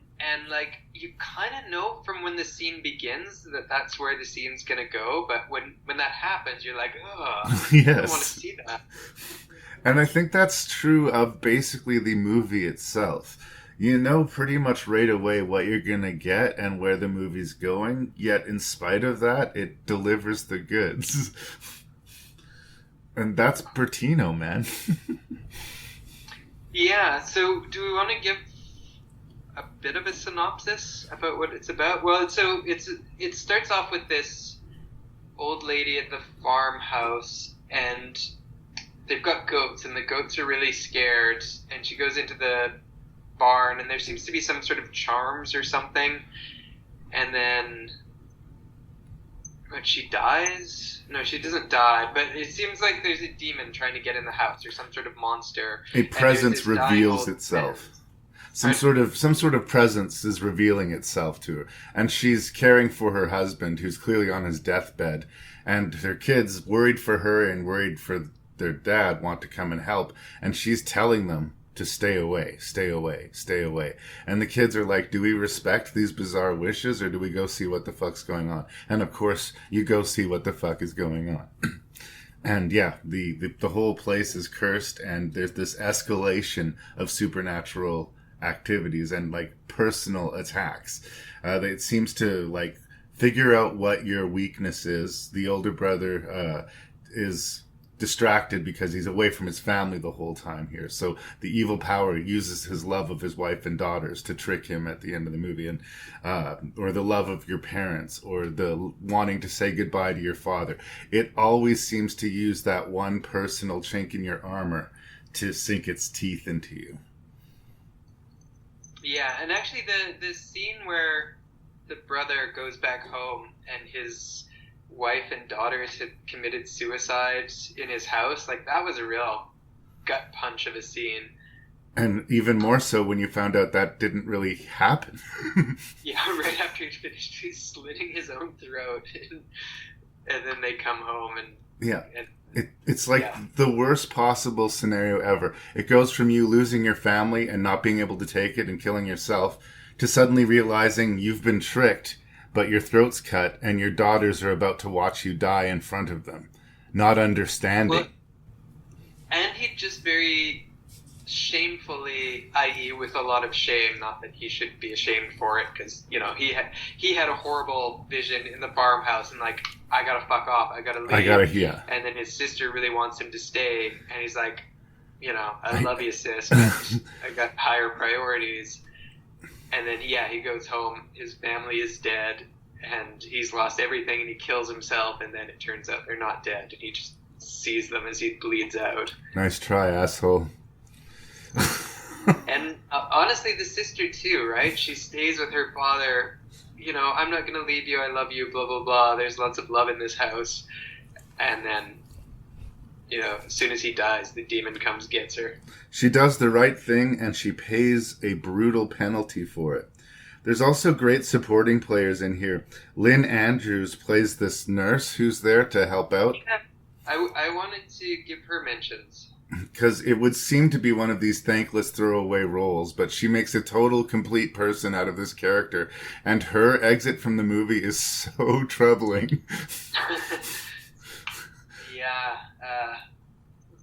you kind of know from when the scene begins that that's where the scene's going to go, but when that happens, you're like, ugh, yes. I don't want to see that. And I think that's true of basically the movie itself. You know pretty much right away what you're going to get and where the movie's going, yet in spite of that, it delivers the goods. And that's Bertino, man. Yeah, so do we want to give a bit of a synopsis about what it's about? Well, so it starts off with this old lady at the farmhouse, and they've got goats, and the goats are really scared, and she goes into the barn, and there seems to be some sort of charms or something, and then she dies? No, she doesn't die, but it seems like there's a demon trying to get in the house, or some sort of monster. A presence reveals itself. some sort of presence is revealing itself to her, and she's caring for her husband, who's clearly on his deathbed, and her kids, worried for her and worried for their dad, want to come and help, and she's telling them to stay away, stay away, stay away. And the kids are like, do we respect these bizarre wishes, or do we go see what the fuck's going on? And of course, you go see what the fuck is going on. And yeah, the whole place is cursed, and there's this escalation of supernatural activities and like personal attacks. It seems to like figure out what your weakness is. The older brother is distracted because he's away from his family the whole time here. So the evil power uses his love of his wife and daughters to trick him at the end of the movie, and or the love of your parents, or the wanting to say goodbye to your father. It always seems to use that one personal chink in your armor to sink its teeth into you. Yeah, and actually the scene where the brother goes back home and his wife and daughters had committed suicide in his house, like that was a real gut punch of a scene. And even more so when you found out that didn't really happen. Yeah, right after he finished slitting his own throat, and then they come home and yeah, it's like the worst possible scenario ever. It goes from you losing your family and not being able to take it and killing yourself, to suddenly realizing you've been tricked, but your throat's cut and your daughters are about to watch you die in front of them, not understanding. Well, and he just very shamefully, i.e. with a lot of shame, not that he should be ashamed for it, because, you know, he had a horrible vision in the farmhouse, and like, I gotta fuck off, I gotta leave. Yeah. And then his sister really wants him to stay, and he's like, you know, I love you, sis, but I got higher priorities. And then, yeah, he goes home, his family is dead, and he's lost everything, and he kills himself, and then it turns out they're not dead, and he just sees them as he bleeds out. Nice try, asshole. And honestly, the sister too, right? She stays with her father, you know, I'm not going to leave you, I love you, blah, blah, blah, there's lots of love in this house. And then, you know, as soon as he dies, the demon comes, gets her. She does the right thing, and she pays a brutal penalty for it. There's also great supporting players in here. Lynn Andrews plays this nurse who's there to help out. Yeah, I wanted to give her mentions. Because it would seem to be one of these thankless throwaway roles, but she makes a total complete person out of this character, and her exit from the movie is so troubling. Yeah,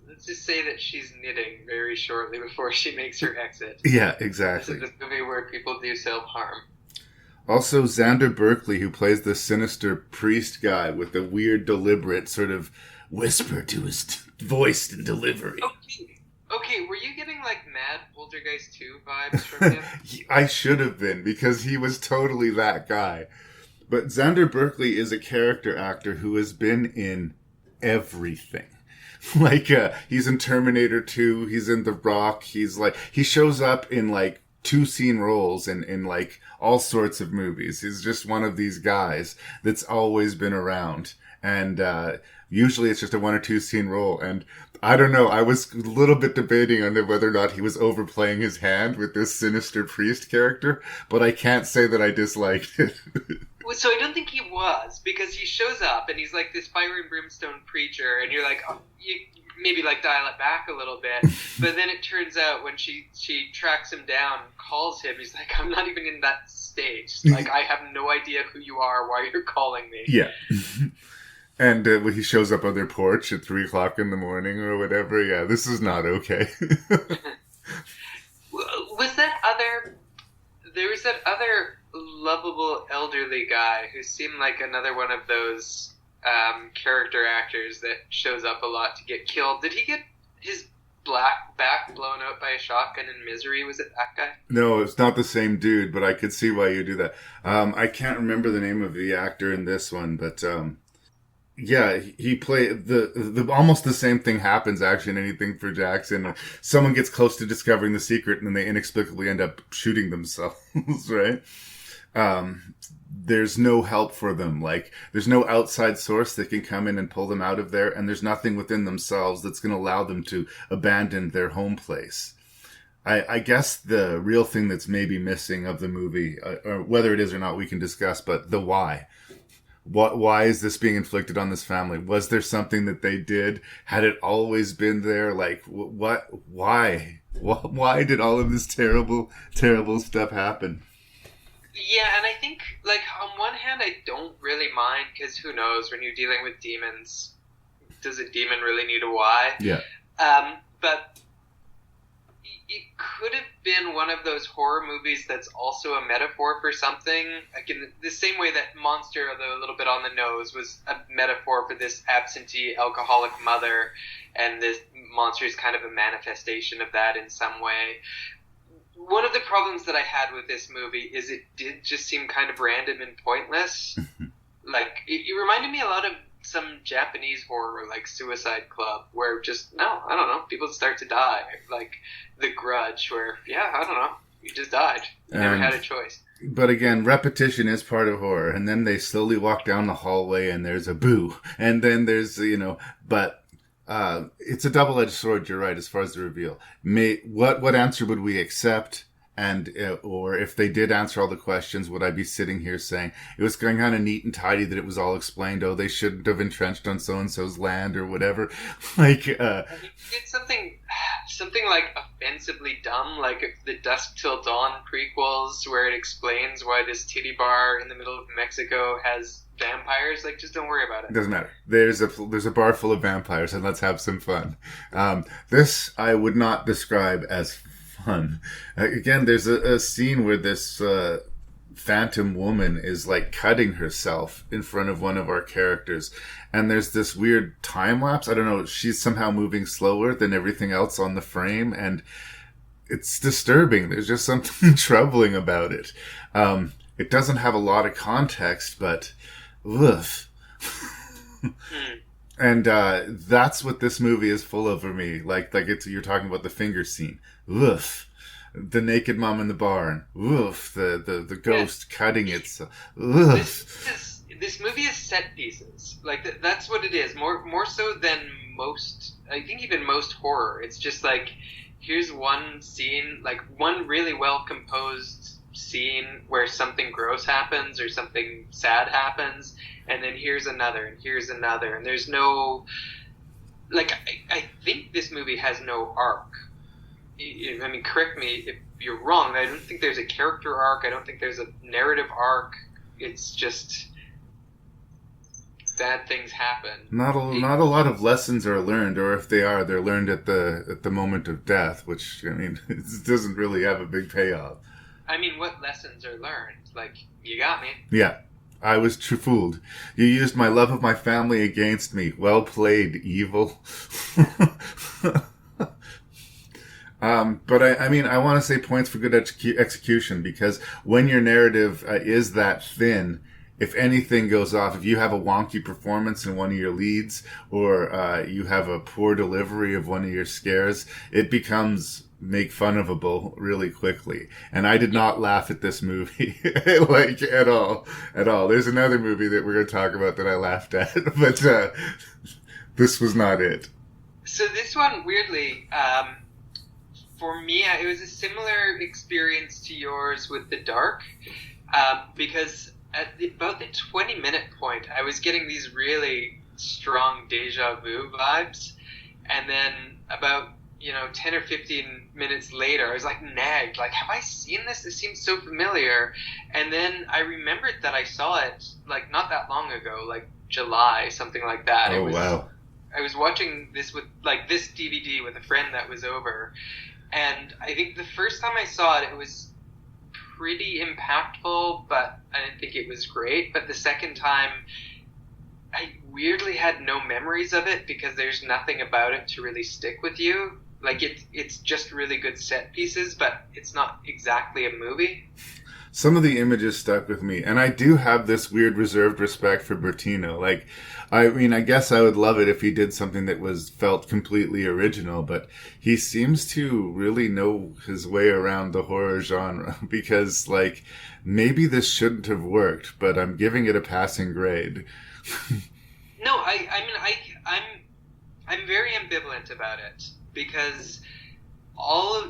let's just say that she's knitting very shortly before she makes her exit. Yeah, exactly. This is the movie where people do self-harm. Also, Xander Berkeley, who plays the sinister priest guy with the weird, deliberate sort of whisper to his voice and delivery. Okay, were you getting like Mad Poltergeist 2 vibes from him? I should have been, because he was totally that guy. But Xander Berkeley is a character actor who has been in everything. Like, he's in Terminator 2, he's in The Rock, he shows up in like 2-scene roles in like all sorts of movies. He's just one of these guys that's always been around. And usually it's just a 1 or 2 scene role. And I don't know, I was a little bit debating on whether or not he was overplaying his hand with this sinister priest character, but I can't say that I disliked it. So I don't think he was, because he shows up and he's like this fire and brimstone preacher, and you're like, oh, you maybe like dial it back a little bit. But then it turns out when she tracks him down, calls him, he's like, I'm not even in that stage. Like, I have no idea who you are, why you're calling me. Yeah. And when he shows up on their porch at 3 o'clock in the morning or whatever, yeah, this is not okay. There was that other lovable elderly guy who seemed like another one of those character actors that shows up a lot to get killed. Did he get his back blown out by a shotgun in Misery? Was it that guy? No, it's not the same dude, but I could see why you do that. I can't remember the name of the actor in this one, but yeah, he played the almost the same thing happens actually in Anything for Jackson. Someone gets close to discovering the secret and then they inexplicably end up shooting themselves, right? There's no help for them. Like, there's no outside source that can come in and pull them out of there, and there's nothing within themselves that's going to allow them to abandon their home place. I guess the real thing that's maybe missing of the movie, or whether it is or not, we can discuss, but the why. Why is this being inflicted on this family? Was there something that they did? Had it always been there? Like, what? Why? Why did all of this terrible, terrible stuff happen? Yeah, and I think, like, on one hand, I don't really mind, because who knows, when you're dealing with demons, does a demon really need a why? Yeah. But it could have been one of those horror movies that's also a metaphor for something. Like in the same way that Monster, although a little bit on the nose, was a metaphor for this absentee alcoholic mother, and this monster is kind of a manifestation of that in some way. One of the problems that I had with this movie is it did just seem kind of random and pointless. Like, it reminded me a lot of some Japanese horror, like Suicide Club, where just, I don't know, people start to die. Like The Grudge, where, I don't know, you just died. You never had a choice. But again, repetition is part of horror. And then they slowly walk down the hallway and there's a boo. And then there's, but it's a double-edged sword, you're right, as far as the reveal. What answer would we accept? And, or if they did answer all the questions, would I be sitting here saying it was going kind of neat and tidy that it was all explained? Oh, they shouldn't have entrenched on so-and-so's land or whatever. Like, it's something like offensively dumb, like the Dusk Till Dawn prequels, where it explains why this titty bar in the middle of Mexico has vampires. Like, just don't worry about it. Doesn't matter. There's a bar full of vampires, and let's have some fun. This I would not describe as fun. Again, there's a scene where this phantom woman is like cutting herself in front of one of our characters, and there's this weird time lapse. I don't know, she's somehow moving slower than everything else on the frame, and it's disturbing. There's just something troubling about it. It doesn't have a lot of context, but woof. And that's what this movie is full of for me. Like you're talking about the finger scene. Woof. The naked mom in the barn. Woof. The ghost cutting it. Woof. This movie is set pieces. Like, that's what it is. More so than most, I think even most horror. It's just like, here's one scene, like one really well composed scene where something gross happens or something sad happens, and then here's another, and here's another, and there's no, like, I think this movie has no arc. I mean, correct me if you're wrong. I don't think there's a character arc. I don't think there's a narrative arc. It's just bad things happen. Not a lot of lessons are learned, or if they are, they're learned at the moment of death, which, I mean, it doesn't really have a big payoff. I mean, what lessons are learned? Like, you got me. Yeah. I was fooled. You used my love of my family against me. Well played, evil. But I mean, I want to say points for good execution, because when your narrative is that thin, if anything goes off, if you have a wonky performance in one of your leads, or you have a poor delivery of one of your scares, it becomes make fun ofable really quickly. And I did not laugh at this movie, like, at all. There's another movie that we're going to talk about that I laughed at, but this was not it. So this one, weirdly, for me, it was a similar experience to yours with The Dark, because at about the 20-minute point, I was getting these really strong deja vu vibes, and then about 10 or 15 minutes later, I was like nagged, like, have I seen this? It seems so familiar. And then I remembered that I saw it, like, not that long ago, like July, something like that. Oh, wow. I was watching this with, like, this DVD with a friend that was over. And I think the first time I saw it, it was pretty impactful, but I didn't think it was great. But the second time, I weirdly had no memories of it, because there's nothing about it to really stick with you. Like, it's just really good set pieces, but it's not exactly a movie. Some of the images stuck with me, and I do have this weird reserved respect for Bertino. Like, I mean, I guess I would love it if he did something that felt completely original, but he seems to really know his way around the horror genre, because, like, maybe this shouldn't have worked, but I'm giving it a passing grade. No, I'm very ambivalent about it, because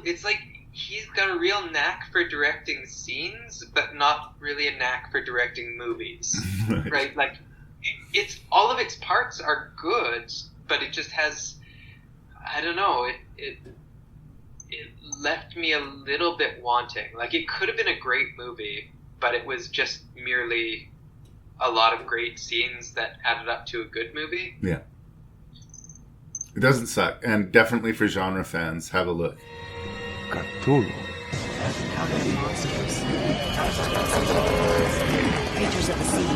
it's like he's got a real knack for directing scenes, but not really a knack for directing movies, right? Like, it's all of its parts are good, but it just has, I don't know, it left me a little bit wanting. Like, it could have been a great movie, but it was just merely a lot of great scenes that added up to a good movie. Yeah. It doesn't suck, and definitely for genre fans, have a look. Cthulhu. Creatures of the sea.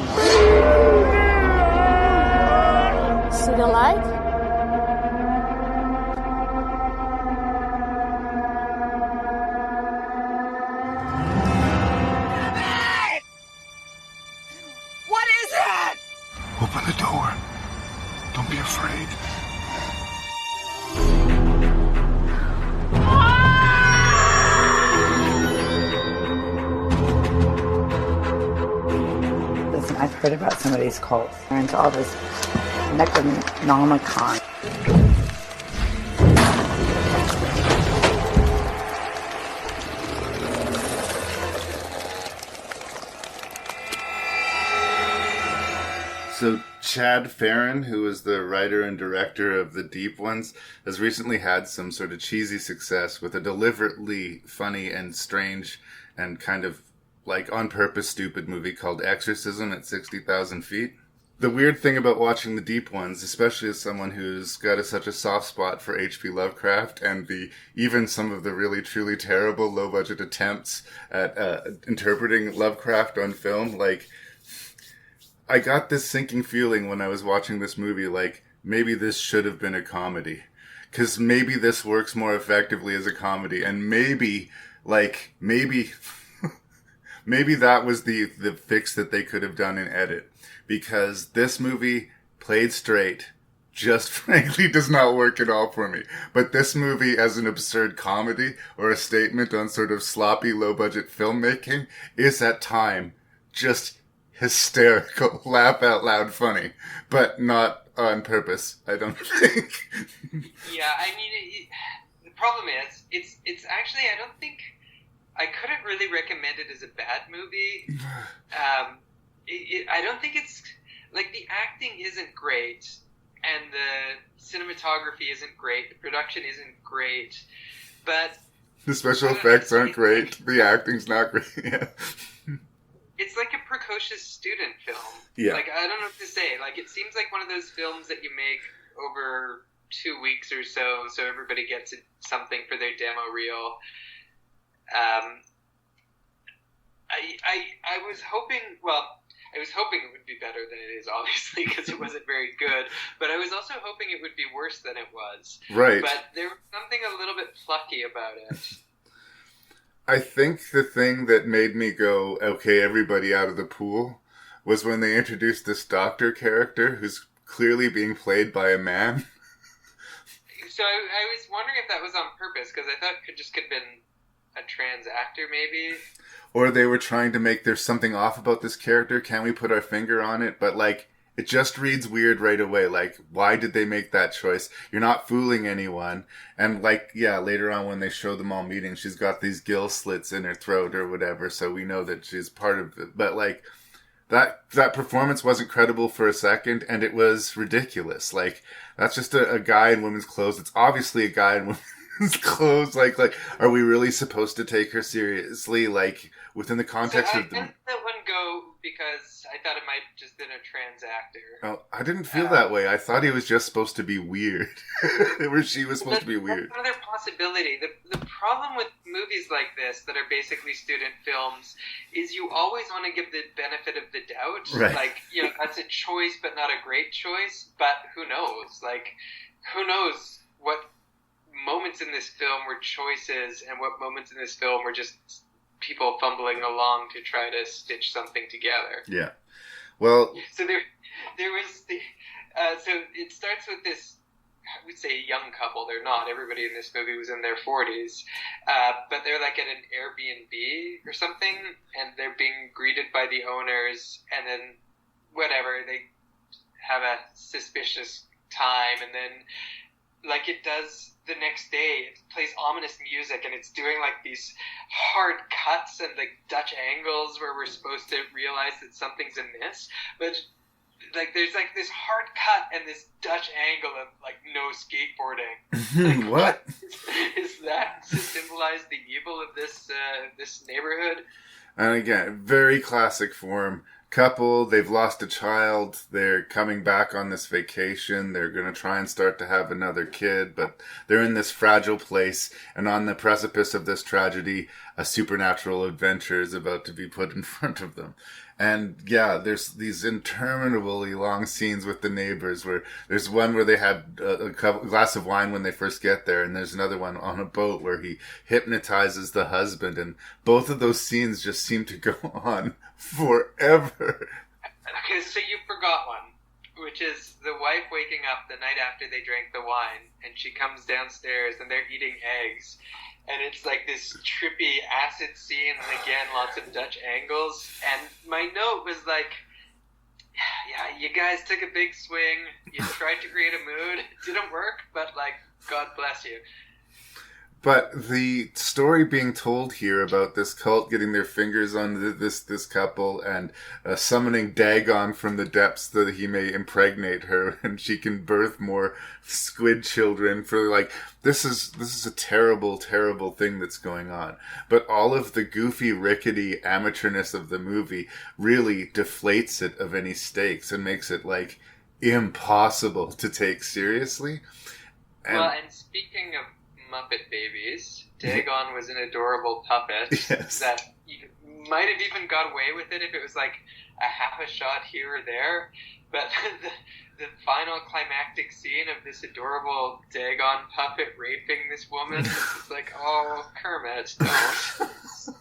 See the light? What is it? Open the door. Don't be afraid. Listen, I've heard about some of these cults. They're into all this Necronomicon. So Chad Farron, who is the writer and director of The Deep Ones, has recently had some sort of cheesy success with a deliberately funny and strange and kind of like on purpose stupid movie called Exorcism at 60,000 feet. The weird thing about watching The Deep Ones, especially as someone who's got such a soft spot for H.P. Lovecraft and even some of the really truly terrible low budget attempts at interpreting Lovecraft on film, like, I got this sinking feeling when I was watching this movie, like, maybe this should have been a comedy. 'Cause maybe this works more effectively as a comedy, and maybe that was the fix that they could have done in edit. Because this movie, played straight, just frankly does not work at all for me. But this movie as an absurd comedy, or a statement on sort of sloppy, low-budget filmmaking, is at time just hysterical, laugh out loud funny, but not on purpose, I don't think. Yeah, I mean, the problem is, it's actually, I don't think, I couldn't really recommend it as a bad movie. I don't think it's, like, the acting isn't great, and the cinematography isn't great, the production isn't great, but... The special effects aren't great, the acting's not great, yeah. It's like a precocious student film. Yeah. Like, I don't know what to say. Like, it seems like one of those films that you make over 2 weeks or so everybody gets something for their demo reel. I was hoping, I was hoping it would be better than it is, obviously, because it wasn't very good. But I was also hoping it would be worse than it was. Right. But there was something a little bit plucky about it. I think the thing that made me go, okay, everybody out of the pool, was when they introduced this doctor character who's clearly being played by a man. So I was wondering if that was on purpose, because I thought it could have been a trans actor, maybe. Or they were trying to make there's something off about this character. Can we put our finger on it? But, like, it just reads weird right away. Like, why did they make that choice? You're not fooling anyone. And, like, yeah, later on when they show them all meeting, she's got these gill slits in her throat or whatever, so we know that she's part of it. But, like, that performance wasn't credible for a second, and it was ridiculous. Like, that's just a guy in women's clothes. It's obviously a guy in women's clothes. Like, are we really supposed to take her seriously? Like, within the context of the... I let that one go because I thought it might have just been a trans actor. Oh, I didn't feel that way. I thought he was just supposed to be weird. Or she was supposed to be weird. That's another possibility. The problem with movies like this that are basically student films is you always want to give the benefit of the doubt. Right. Like, you know, that's a choice but not a great choice. But who knows? Like, who knows what moments in this film were choices and what moments in this film were just people fumbling along to try to stitch something together. Yeah. Well... So there was the... so it starts with this, I would say, young couple. They're not. Everybody in this movie was in their 40s. But they're like at an Airbnb or something, and they're being greeted by the owners, and then whatever, they have a suspicious time, and then like it does the next day. It plays ominous music, and it's doing like these hard cuts and like Dutch angles where we're supposed to realize that something's amiss, but like there's like this hard cut and this Dutch angle of like no skateboarding. Like, what is that to symbolize the evil of this neighborhood? And again, very classic form. Couple, they've lost a child, they're coming back on this vacation, they're going to try and start to have another kid, but they're in this fragile place, and on the precipice of this tragedy, a supernatural adventure is about to be put in front of them. And yeah, there's these interminably long scenes with the neighbors where there's one where they had a glass of wine when they first get there, and there's another one on a boat where he hypnotizes the husband, and both of those scenes just seem to go on forever. Okay, so you forgot one, which is the wife waking up the night after they drank the wine, and she comes downstairs and they're eating eggs. And it's like this trippy acid scene, and again, lots of Dutch angles. And my note was like, yeah, you guys took a big swing. You tried to create a mood. It didn't work, but like, God bless you. But the story being told here about this cult getting their fingers on this couple and summoning Dagon from the depths so that he may impregnate her and she can birth more squid children for like, this is a terrible, terrible thing that's going on. But all of the goofy, rickety amateurness of the movie really deflates it of any stakes and makes it like impossible to take seriously. And speaking of Muppet babies, Dagon was an adorable puppet that you might have even got away with it if it was like a half a shot here or there, but the final climactic scene of this adorable Dagon puppet raping this woman, it's like, oh, Kermit, don't.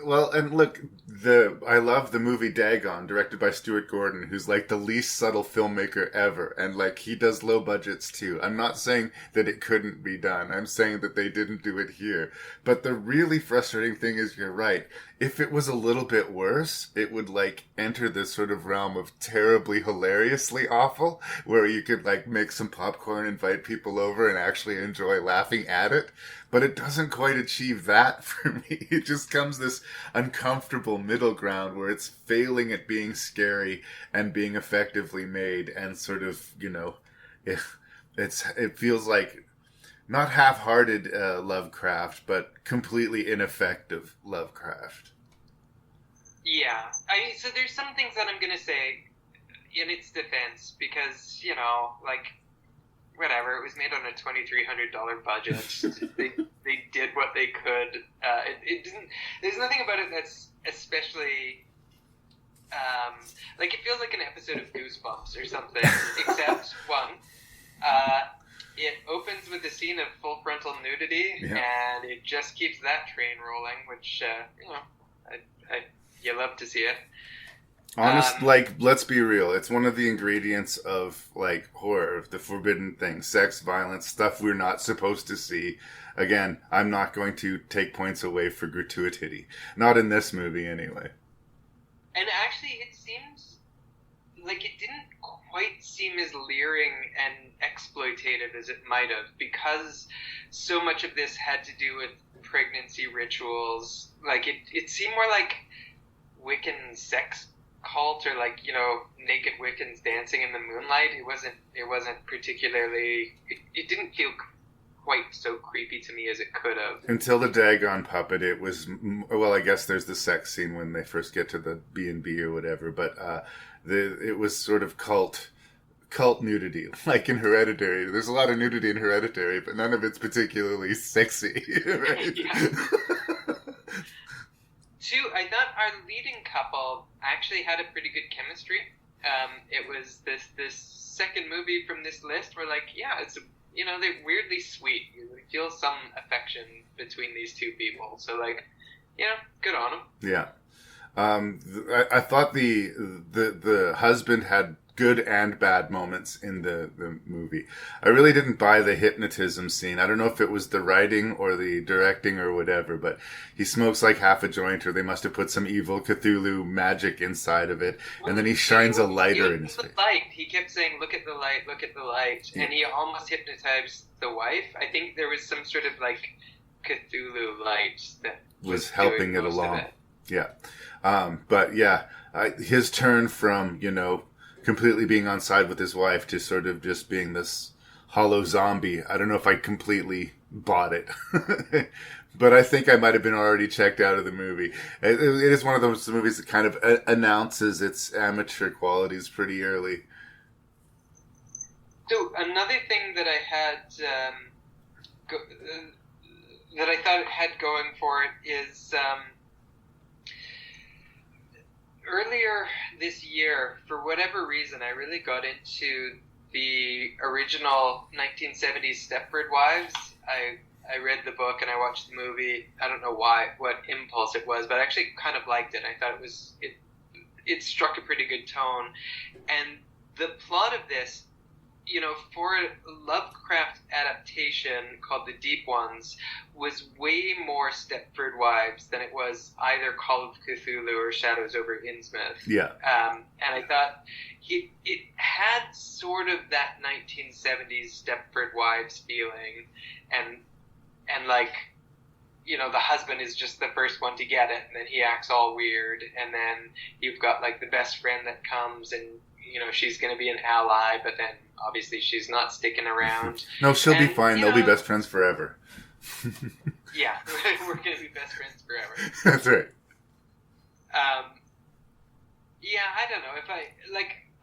Well, and look, I love the movie Dagon, directed by Stuart Gordon, who's like the least subtle filmmaker ever, and like he does low budgets too. I'm not saying that it couldn't be done. I'm saying that they didn't do it here. But the really frustrating thing is, you're right. If it was a little bit worse, it would like enter this sort of realm of terribly hilariously awful, where you could like make some popcorn, invite people over, and actually enjoy laughing at it. But it doesn't quite achieve that for me. It just comes this uncomfortable middle ground where it's failing at being scary and being effectively made, and sort of, you know, it feels like not half-hearted Lovecraft, but completely ineffective Lovecraft. Yeah. So there's some things that I'm going to say in its defense, because, you know, like, whatever, it was made on a $2,300 budget. they did what they could. It didn't. There's nothing about it that's especially like, it feels like an episode of Goosebumps or something. Except one, it opens with a scene of full frontal nudity, and it just keeps that train rolling, which you know, you love to see it. Like, let's be real. It's one of the ingredients of, like, horror, the forbidden things, sex, violence, stuff we're not supposed to see. Again, I'm not going to take points away for gratuity. Not in this movie, anyway. And actually, it seems like it didn't quite seem as leering and exploitative as it might have, because so much of this had to do with pregnancy rituals. Like, it seemed more like Wiccan sex cult, or like, you know, naked Wiccans dancing in the moonlight. It wasn't particularly, it didn't feel quite so creepy to me as it could have. Until the Dagon puppet, it was, well, I guess there's the sex scene when they first get to the B&B or whatever, but it was sort of cult nudity, like in Hereditary. There's a lot of nudity in Hereditary, but none of it's particularly sexy, right? Yeah. Two, I thought our leading couple actually had a pretty good chemistry. It was this second movie from this list where, like, yeah, it's, you know, they're weirdly sweet. You feel some affection between these two people. So, like, you know, good on them. Yeah. I thought the husband had good and bad moments in the movie. I really didn't buy the hypnotism scene. I don't know if it was the writing or the directing or whatever, but he smokes like half a joint, or they must have put some evil Cthulhu magic inside of it, and then he shines a lighter in his face. Light. He kept saying, "Look at the light, look at the light," and he almost hypnotized the wife. I think there was some sort of like Cthulhu light that was helping it along. Yeah. But yeah, his turn from, completely being on side with his wife to sort of just being this hollow zombie. I don't know if I completely bought it, but I think I might have been already checked out of the movie. It is one of those movies that kind of announces its amateur qualities pretty early. So another thing that I had, that I thought it had going for it is, earlier this year, for whatever reason, I really got into the original 1970s Stepford Wives. I read the book and I watched the movie. I don't know what impulse it was, but I actually kind of liked it. I thought it struck a pretty good tone. And the plot of this, for a Lovecraft adaptation called The Deep Ones, was way more Stepford Wives than it was either Call of Cthulhu or Shadows over Innsmouth. Yeah. And I thought it had sort of that 1970s Stepford Wives feeling, and like, the husband is just the first one to get it, and then he acts all weird, and then you've got like the best friend that comes, and she's going to be an ally, but then obviously she's not sticking around. No, she'll be fine. They'll be best friends forever. Yeah, we're going to be best friends forever. That's right. Yeah, I don't know.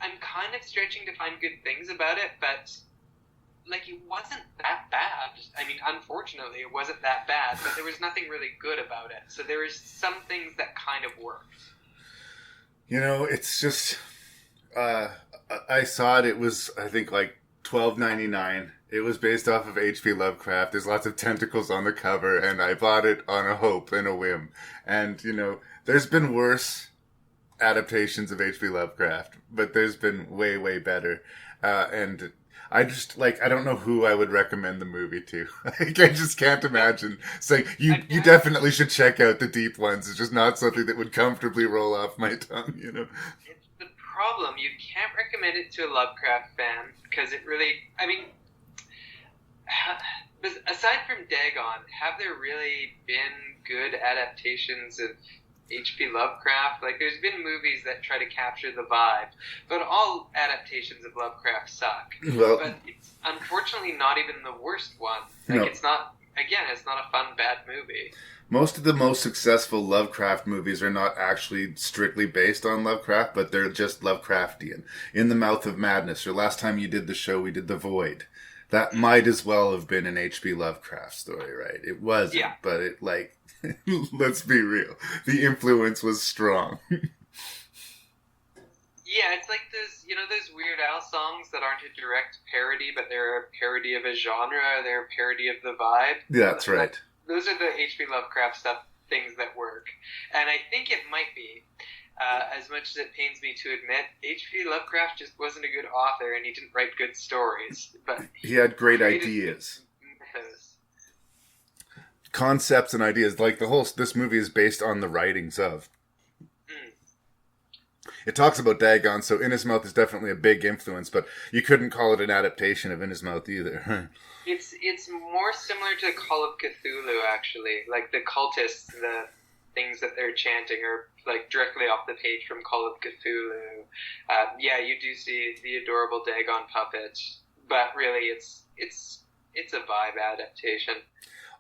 I'm kind of stretching to find good things about it, but it wasn't that bad. I mean, unfortunately, it wasn't that bad, but there was nothing really good about it. So there was some things that kind of worked. It's just... I saw it. It was, I think, like $12.99. It was based off of H.P. Lovecraft. There's lots of tentacles on the cover, and I bought it on a hope and a whim. And there's been worse adaptations of H.P. Lovecraft, but there's been way, way better. And I just I don't know who I would recommend the movie to. I just can't imagine saying you definitely should check out The Deep Ones. It's just not something that would comfortably roll off my tongue. Problem, you can't recommend it to a Lovecraft fan because it really, aside from Dagon, have there really been good adaptations of H.P. Lovecraft? There's been movies that try to capture the vibe, but all adaptations of Lovecraft suck. Well, but it's unfortunately not even the worst one. No. It's not a fun, bad movie. Most of the most successful Lovecraft movies are not actually strictly based on Lovecraft, but they're just Lovecraftian. In the Mouth of Madness, or last time you did the show, we did The Void. That might as well have been an H.P. Lovecraft story, right? It wasn't, but it, let's be real. The influence was strong. Yeah, it's like those Weird Al songs that aren't a direct parody, but they're a parody of a genre, they're a parody of the vibe. Yeah, that's right. Those are the H.P. Lovecraft things that work. And I think it might be, as much as it pains me to admit, H.P. Lovecraft just wasn't a good author and he didn't write good stories. But he had great ideas. Mythos. Concepts and ideas. This movie is based on the writings of. It talks about Dagon, so Innismouth is definitely a big influence, but you couldn't call it an adaptation of Innismouth either. It's more similar to Call of Cthulhu, actually. Like the cultists, the things that they're chanting are directly off the page from Call of Cthulhu. You do see the adorable Dagon puppet, but really it's a vibe adaptation.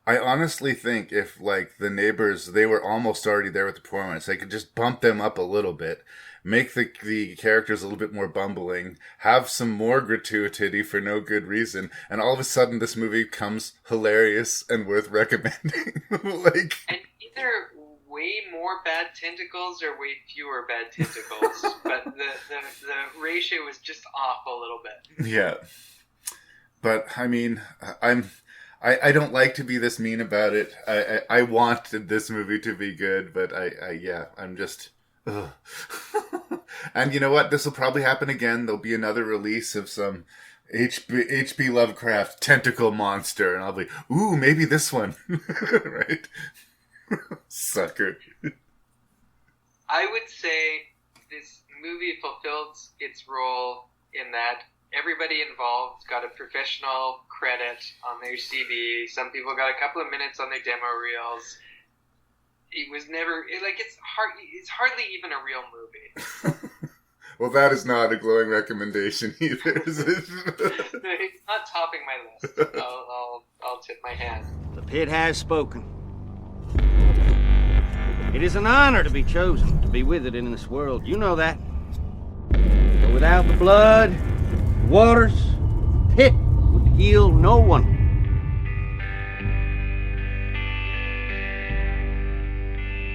I honestly think if the neighbors, they were almost already there with the performance, they could just bump them up a little bit. Make the characters a little bit more bumbling, have some more gratuity for no good reason, and all of a sudden this movie becomes hilarious and worth recommending. And either way more bad tentacles or way fewer bad tentacles, but the ratio is just off a little bit. Yeah. But, I don't like to be this mean about it. I wanted this movie to be good, but I'm just... Ugh. And you know what? This will probably happen again. There'll be another release of some H.P. Lovecraft tentacle monster, and I'll be, ooh, maybe this one. Right? Sucker. I would say this movie fulfilled its role in that everybody involved got a professional credit on their CV. Some people got a couple of minutes on their demo reels. It was never it's hardly even a real movie. Well, that is not a glowing recommendation either. It's not topping my list. I'll tip my hand. The pit has spoken. It is an honor to be chosen to be with it in this world. You know that. But without the blood, waters, pit would heal no one.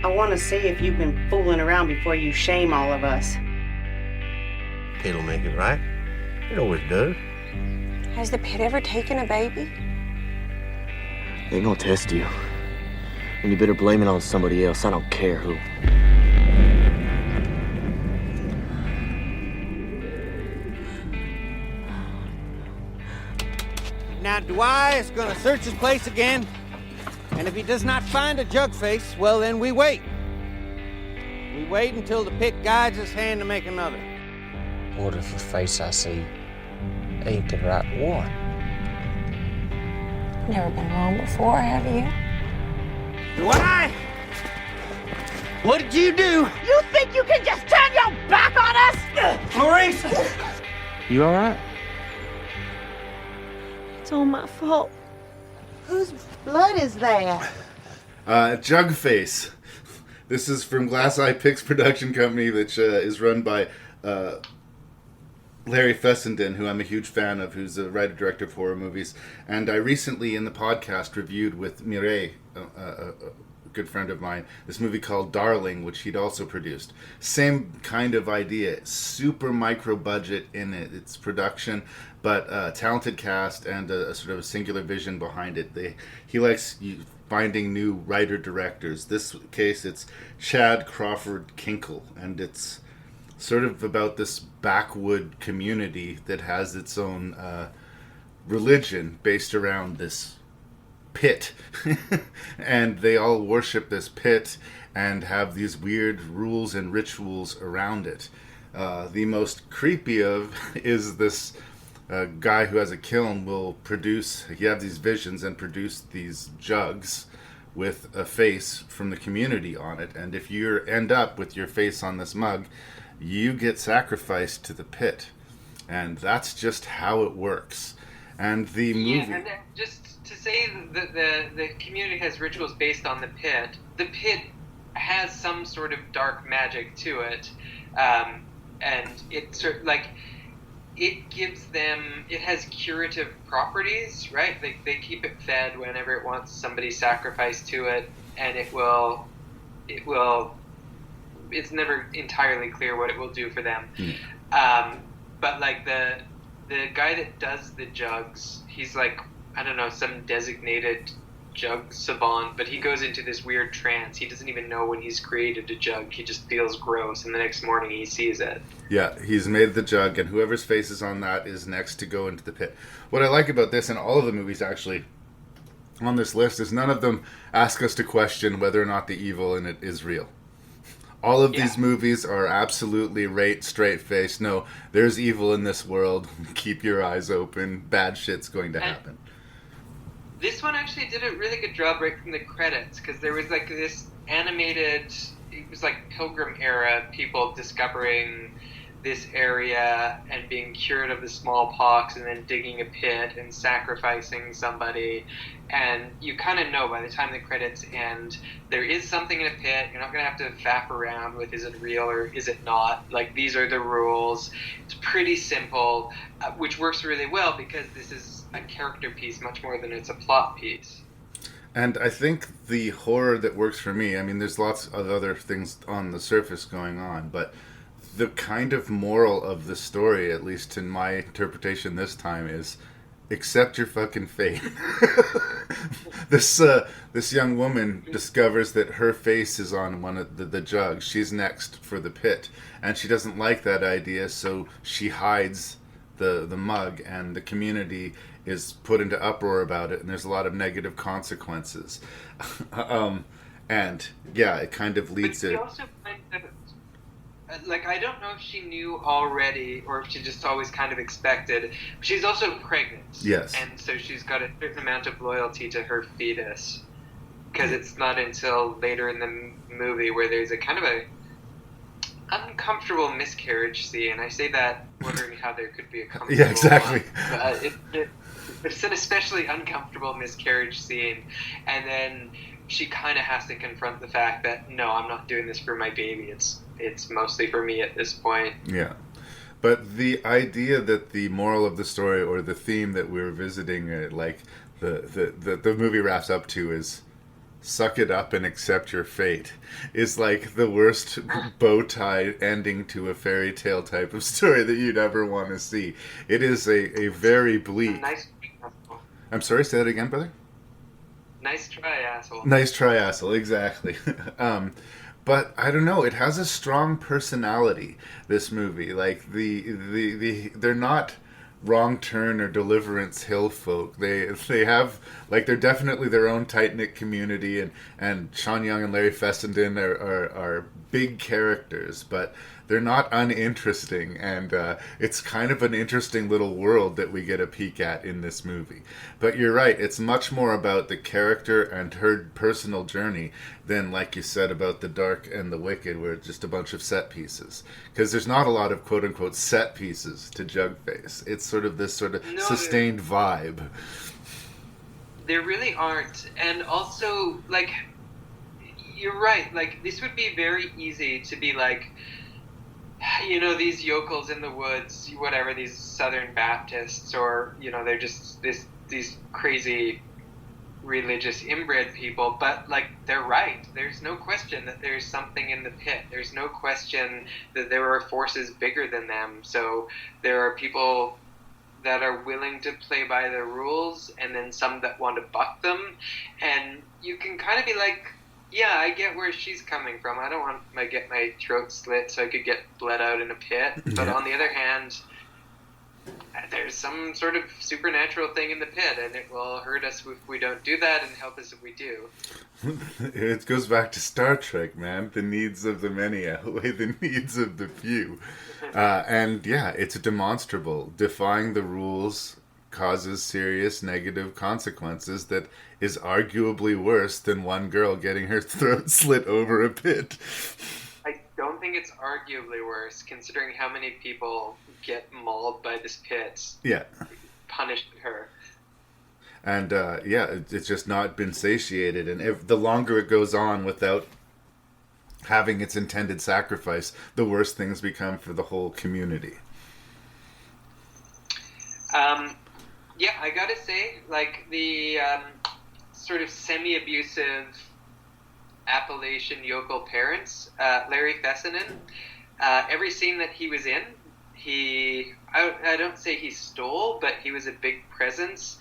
I want to see if you've been fooling around before you shame all of us. Pit'll make it right. It always does. Has the pit ever taken a baby? They gonna test you. And you better blame it on somebody else. I don't care who. Now, Dwyer is gonna search his place again. And if he does not find a Jugface, well, then we wait. We wait until the pit guides his hand to make another. What if the face I see ain't the right one? Never been wrong before, have you? Dwyer! What did you do? You think you can just turn your back on us? Maurice! You all right? It's all my fault. Whose blood is that? Jugface. This is from Glass Eye Pix production company, which is run by Larry Fessenden, who I'm a huge fan of, who's a writer-director of horror movies. And I recently, in the podcast, reviewed with Mireille, a good friend of mine, this movie called Darling, which he'd also produced. Same kind of idea. Super micro-budget in its production, but talented cast and a sort of a singular vision behind it. He likes finding new writer-directors. This case, it's Chad Crawford Kinkle, and it's sort of about this backwood community that has its own religion based around this pit. And they all worship this pit and have these weird rules and rituals around it. The most creepy of is this guy who has a kiln he have these visions and produce these jugs with a face from the community on it. And if you end up with your face on this mug, you get sacrificed to the pit. And that's just how it works. And the movie... Yeah, and just to say that the community has rituals based on the pit has some sort of dark magic to it. And it gives them, it has curative properties, right? They keep it fed whenever it wants somebody sacrificed to it, and it will, it's never entirely clear what it will do for them. But like the guy that does the jugs, he's like, I don't know, some designated jug savant, but he goes into this weird trance. He doesn't even know when he's created a jug. He just feels gross, and the next morning he sees it. Yeah, he's made the jug, and whoever's face is on that is next to go into the pit. What I like about this, and all of the movies actually on this list, is none of them ask us to question whether or not the evil in it is real. All of these movies are absolutely straight-faced. No, there's evil in this world. Keep your eyes open. Bad shit's going to happen. This one actually did a really good job right from the credits, because there was like this animated, it was like Pilgrim era people discovering this area and being cured of the smallpox and then digging a pit and sacrificing somebody. And you kind of know by the time the credits end, there is something in a pit. You're not going to have to faff around with is it real or is it not. Like, these are the rules. It's pretty simple, which works really well because this is a character piece much more than it's a plot piece. And I think the horror that works for me, I mean, there's lots of other things on the surface going on, but the kind of moral of the story, at least in my interpretation this time, is accept your fucking fate. This young woman discovers that her face is on one of the jugs. She's next for the pit, and she doesn't like that idea, so she hides the mug, and the community is put into uproar about it, and there's a lot of negative consequences. And yeah, it kind of leads to. Also kind of, like, I don't know if she knew already or if she just always kind of expected. She's also pregnant. Yes. And so she's got a certain amount of loyalty to her fetus. Because it's not until later in the movie where there's a kind of a uncomfortable miscarriage scene. I say that wondering how there could be a comfortable Yeah, exactly. one. It's an especially uncomfortable miscarriage scene. And then she kind of has to confront the fact that, no, I'm not doing this for my baby. It's mostly for me at this point. Yeah. But the idea that the moral of the story or the theme that we're visiting, like the movie wraps up to is suck it up and accept your fate, is like the worst bow tie ending to a fairy tale type of story that you'd ever want to see. It is a very bleak. Nice. I'm sorry, say that again, brother? Nice try, asshole. Nice try, asshole, exactly. But I don't know, it has a strong personality, this movie. Like they're not Wrong Turn or Deliverance Hill folk. They have, like, they're definitely their own tight-knit community, and Sean Young and Larry Fessenden are big characters, but they're not uninteresting, and it's kind of an interesting little world that we get a peek at in this movie. But you're right, it's much more about the character and her personal journey than, like you said, about The Dark and the Wicked, where it's just a bunch of set pieces. Because there's not a lot of quote-unquote set pieces to Jugface. It's sort of this sustained vibe. There really aren't. And also, like, you're right, like, this would be very easy to be like, you know, these yokels in the woods, whatever, these Southern Baptists, or, you know, they're just these crazy religious inbred people, but, like, they're right. There's no question that there's something in the pit. There's no question that there are forces bigger than them. So there are people that are willing to play by the rules, and then some that want to buck them, and you can kind of be like, yeah, I get where she's coming from. I don't want to get my throat slit so I could get bled out in a pit. But on the other hand, there's some sort of supernatural thing in the pit, and it will hurt us if we don't do that and help us if we do. It goes back to Star Trek, man. The needs of the many outweigh the needs of the few. And yeah, it's demonstrable. Defying the rules causes serious negative consequences that is arguably worse than one girl getting her throat slit over a pit. I don't think it's arguably worse, considering how many people get mauled by this pit. Yeah. Punished her. And yeah, it's just not been satiated. And if the longer it goes on without having its intended sacrifice, the worse things become for the whole community. Yeah, I gotta say, like, the sort of semi-abusive Appalachian yokel parents, Larry Fessenden, every scene that he was in, I don't say he stole, but he was a big presence,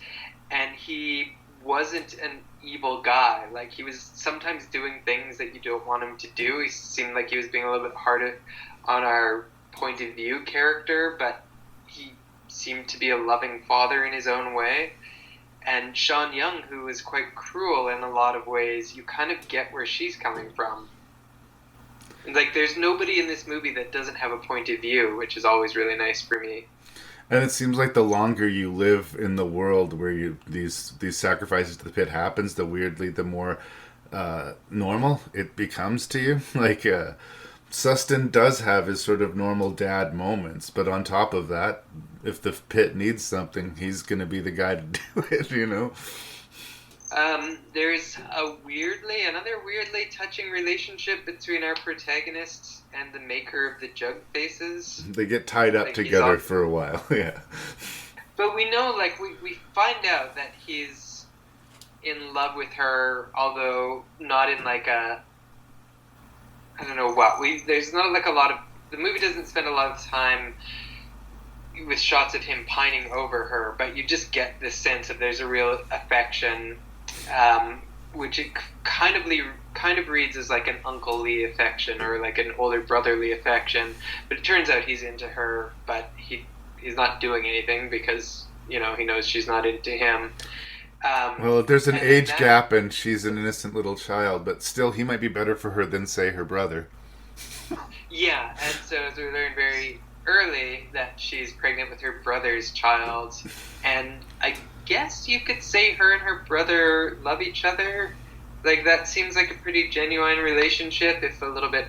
and he wasn't an evil guy. Like, he was sometimes doing things that you don't want him to do. He seemed like he was being a little bit hard on our point of view character, but he seemed to be a loving father in his own way. And Sean Young, who is quite cruel in a lot of ways, you kind of get where she's coming from. Like, there's nobody in this movie that doesn't have a point of view, which is always really nice for me. And it seems like the longer you live in the world where these sacrifices to the pit happens, the more normal it becomes to you. Like, Sustin does have his sort of normal dad moments, but on top of that, if the pit needs something, he's going to be the guy to do it, you know? There's another weirdly touching relationship between our protagonist and the maker of the Jugfaces. They get tied up together for a while, yeah. But we know, like, we find out that he's in love with her, although not in, like, a... I don't know what. There's not, like, a lot of... The movie doesn't spend a lot of time with shots of him pining over her, but you just get this sense of there's a real affection, which it kind of reads as like an uncle-ly affection or like an older brotherly affection. But it turns out he's into her, but he's not doing anything because, you know, he knows she's not into him. Well, there's an age gap and she's an innocent little child, but still he might be better for her than, say, her brother. Yeah, and so as we learn very early that she's pregnant with her brother's child, and I guess you could say her and her brother love each other. Like, that seems like a pretty genuine relationship, if a little bit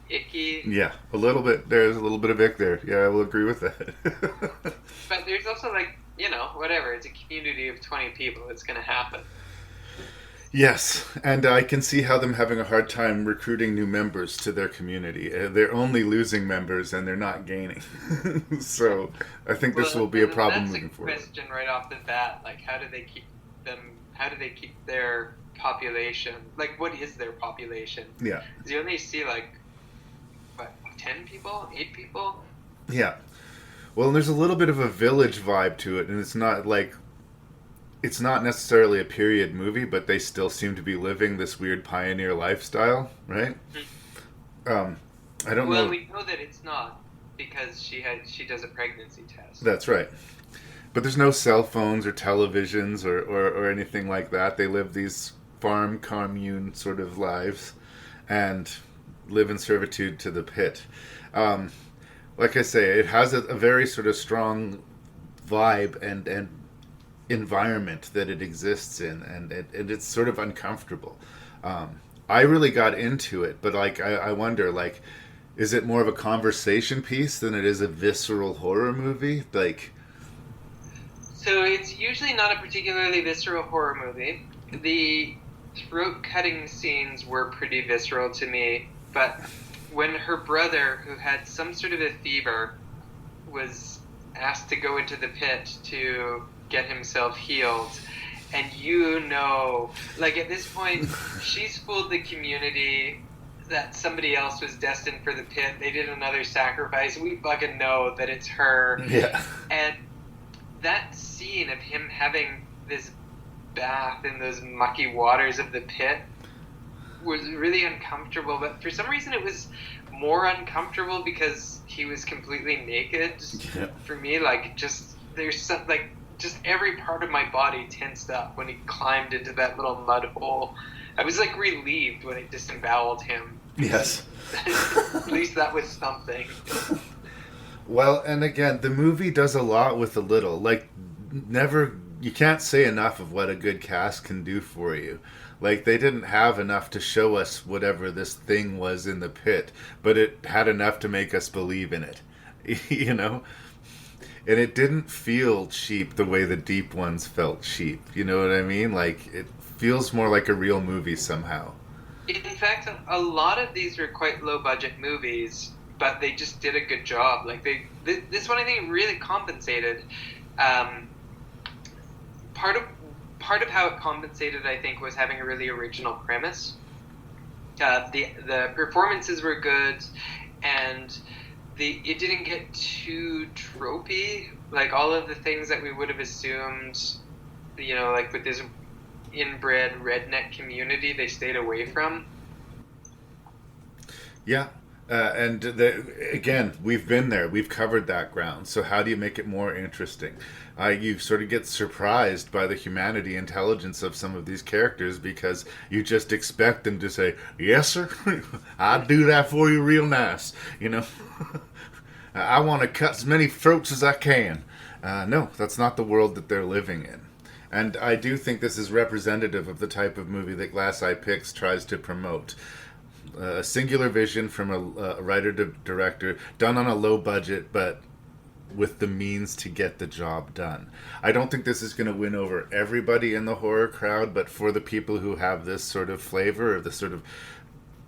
icky. Yeah, a little bit. There's a little bit of ick there. Yeah, I will agree with that. But there's also, like, you know, whatever. It's a community of 20 people. It's going to happen. Yes, and I can see how them having a hard time recruiting new members to their community. They're only losing members and they're not gaining. So I think this will be a problem moving forward. That's a question right off the bat. Like, how do they keep their population? Like, what is their population? Yeah. Because you only see, like, what, 10 people? 8 people? Yeah. Well, there's a little bit of a village vibe to it, and it's not necessarily a period movie, but they still seem to be living this weird pioneer lifestyle, right? I don't know. Well, we know that it's not because she does a pregnancy test. That's right. But there's no cell phones or televisions or anything like that. They live these farm commune sort of lives and live in servitude to the pit. Like I say, it has a very sort of strong vibe and environment that it exists in, and it's sort of uncomfortable. I really got into it, but like I wonder, like, is it more of a conversation piece than it is a visceral horror movie? Like, so it's usually not a particularly visceral horror movie. The throat-cutting scenes were pretty visceral to me, but when her brother, who had some sort of a fever, was asked to go into the pit to get himself healed, and you know, like, at this point, she's fooled the community that somebody else was destined for the pit. They did another sacrifice. We fucking know that it's her. Yeah. And that scene of him having this bath in those mucky waters of the pit was really uncomfortable, but for some reason it was more uncomfortable because he was completely naked. Yeah. For me, like, just there's some, like, just every part of my body tensed up when he climbed into that little mud hole. I was like relieved when it disemboweled him. Yes. At least that was something. Well, and again, the movie does a lot with a little. Like, you can't say enough of what a good cast can do for you. Like, they didn't have enough to show us whatever this thing was in the pit, but it had enough to make us believe in it. You know? And it didn't feel cheap the way the Deep ones felt cheap. You know what I mean? Like, it feels more like a real movie somehow. In fact, a lot of these were quite low-budget movies, but they just did a good job. Like, this one, I think, really compensated. Part of how it compensated, I think, was having a really original premise. The performances were good, and it didn't get too tropey. Like, all of the things that we would have assumed, you know, like with this inbred redneck community, they stayed away from. Yeah. And again, we've been there. We've covered that ground. So how do you make it more interesting? You sort of get surprised by the humanity, intelligence of some of these characters because you just expect them to say, "Yes, sir, I'll do that for you real nice." You know, I want to cut as many throats as I can. No, that's not the world that they're living in. And I do think this is representative of the type of movie that Glass Eye Pix tries to promote. A singular vision from a writer-director, done on a low budget, but with the means to get the job done. I don't think this is going to win over everybody in the horror crowd, but for the people who have this sort of flavor, or this sort of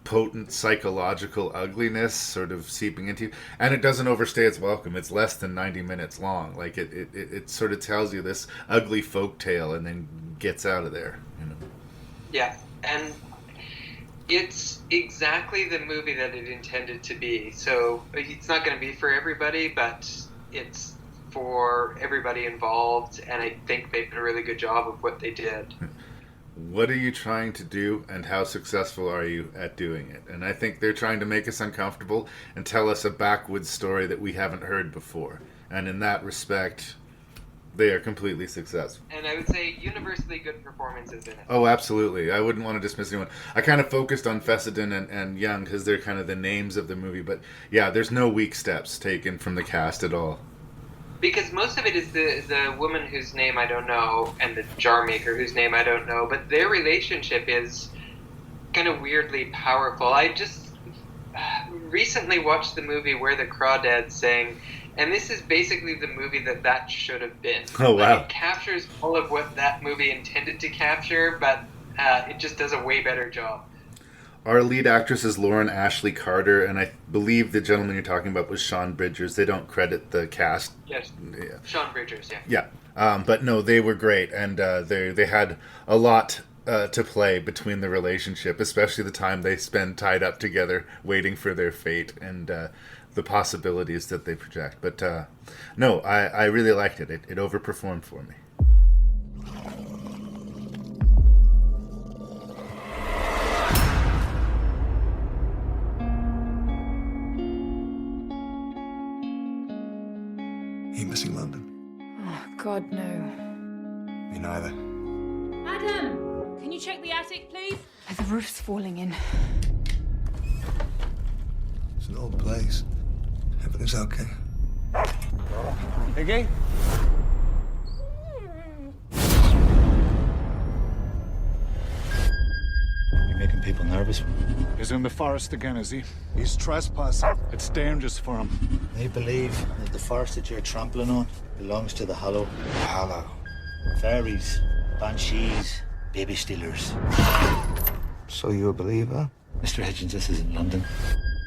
potent psychological ugliness sort of seeping into you, and it doesn't overstay its welcome. It's less than 90 minutes long. Like, it sort of tells you this ugly folktale and then gets out of there, you know. Yeah, and it's exactly the movie that it intended to be. So it's not going to be for everybody, but it's for everybody involved, and I think they did a really good job of what they did. What are you trying to do, and how successful are you at doing it? And I think they're trying to make us uncomfortable and tell us a backwoods story that we haven't heard before. And in that respect, they are completely successful. And I would say universally good performances in it. Oh, absolutely. I wouldn't want to dismiss anyone. I kind of focused on Fessenden and Young because they're kind of the names of the movie. But yeah, there's no weak steps taken from the cast at all. Because most of it is the woman whose name I don't know and the jar maker whose name I don't know, but their relationship is kind of weirdly powerful. I just recently watched the movie Where the Crawdads Sing, and this is basically the movie that should have been. Oh, wow. It captures all of what that movie intended to capture, but it just does a way better job. Our lead actress is Lauren Ashley Carter, and I believe the gentleman you're talking about was Sean Bridgers. They don't credit the cast. Yes, yeah. Sean Bridgers, yeah. Yeah, but no, they were great, and they had a lot to play between the relationship, especially the time they spend tied up together waiting for their fate and the possibilities that they project. But no, I really liked it. It overperformed for me. You missing London? Oh, God, no. Me neither. Adam, can you check the attic, please? The roof's falling in. It's an old place. Everything's okay. Okay? You're making people nervous. He's in the forest again, is he? He's trespassing. It's dangerous for him. They believe that the forest that you're trampling on belongs to the Hallow. Hallow. Fairies, banshees, baby stealers. So you a believer? Mr. Hitchens, this isn't London.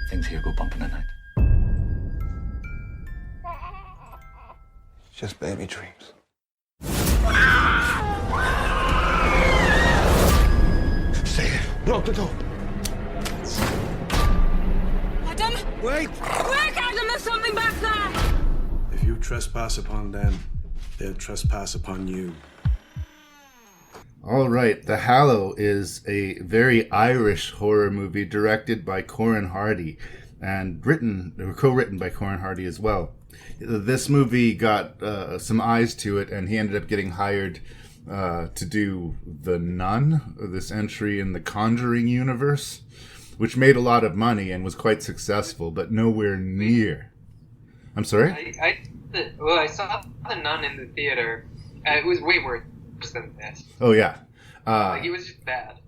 Things here go bumping at night. Just baby dreams. Stay there. Block the door. Adam! Wait! Quick, Adam, there's something back there! If you trespass upon them, they'll trespass upon you. All right, The Hallow is a very Irish horror movie directed by Corin Hardy and co-written by Corin Hardy as well. This movie got some eyes to it, and he ended up getting hired to do The Nun, this entry in the Conjuring universe, which made a lot of money and was quite successful, but nowhere near. I'm sorry? I saw The Nun in the theater. It was way worse than this. Oh, yeah. It was just bad.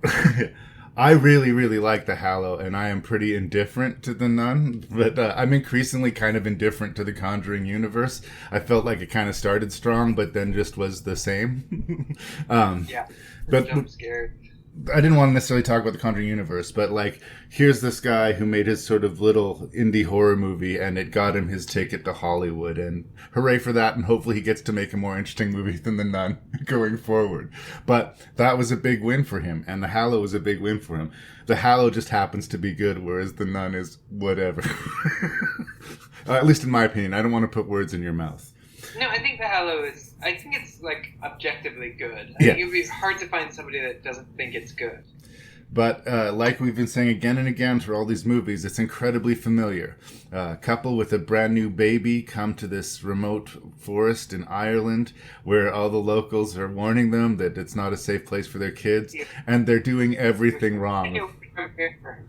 I really, really like The Hallow, and I am pretty indifferent to The Nun, but I'm increasingly kind of indifferent to the Conjuring universe. I felt like it kind of started strong, but then just was the same. Yeah, but jump scared. I didn't want to necessarily talk about the Conjuring universe, but like, here's this guy who made his sort of little indie horror movie, and it got him his ticket to Hollywood, and hooray for that, and hopefully he gets to make a more interesting movie than The Nun going forward. But that was a big win for him, and The Hallow was a big win for him. The Hallow just happens to be good, whereas The Nun is whatever. At least in my opinion. I don't want to put words in your mouth. No, I think The Hallow is... I think it's, like, objectively good. Yeah. I think it would be hard to find somebody that doesn't think it's good. But like we've been saying again and again for all these movies, it's incredibly familiar. A couple with a brand new baby come to this remote forest in Ireland where all the locals are warning them that it's not a safe place for their kids, and they're doing everything wrong.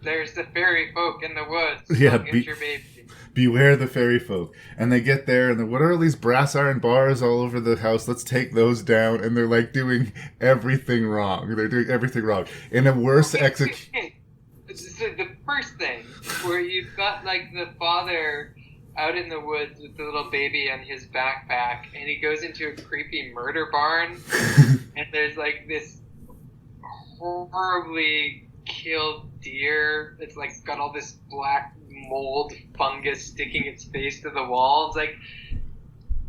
There's the fairy folk in the woods. Yeah, Don't get your baby. Beware the fairy folk. And they get there, and what are all these brass iron bars all over the house? Let's take those down. And they're like doing everything wrong. They're doing everything wrong in a worse execution. So the first thing where you've got like the father out in the woods with the little baby on his backpack, and he goes into a creepy murder barn, and there's like this horribly killed deer that's like got all this black mold fungus sticking its face to the wall. It's like,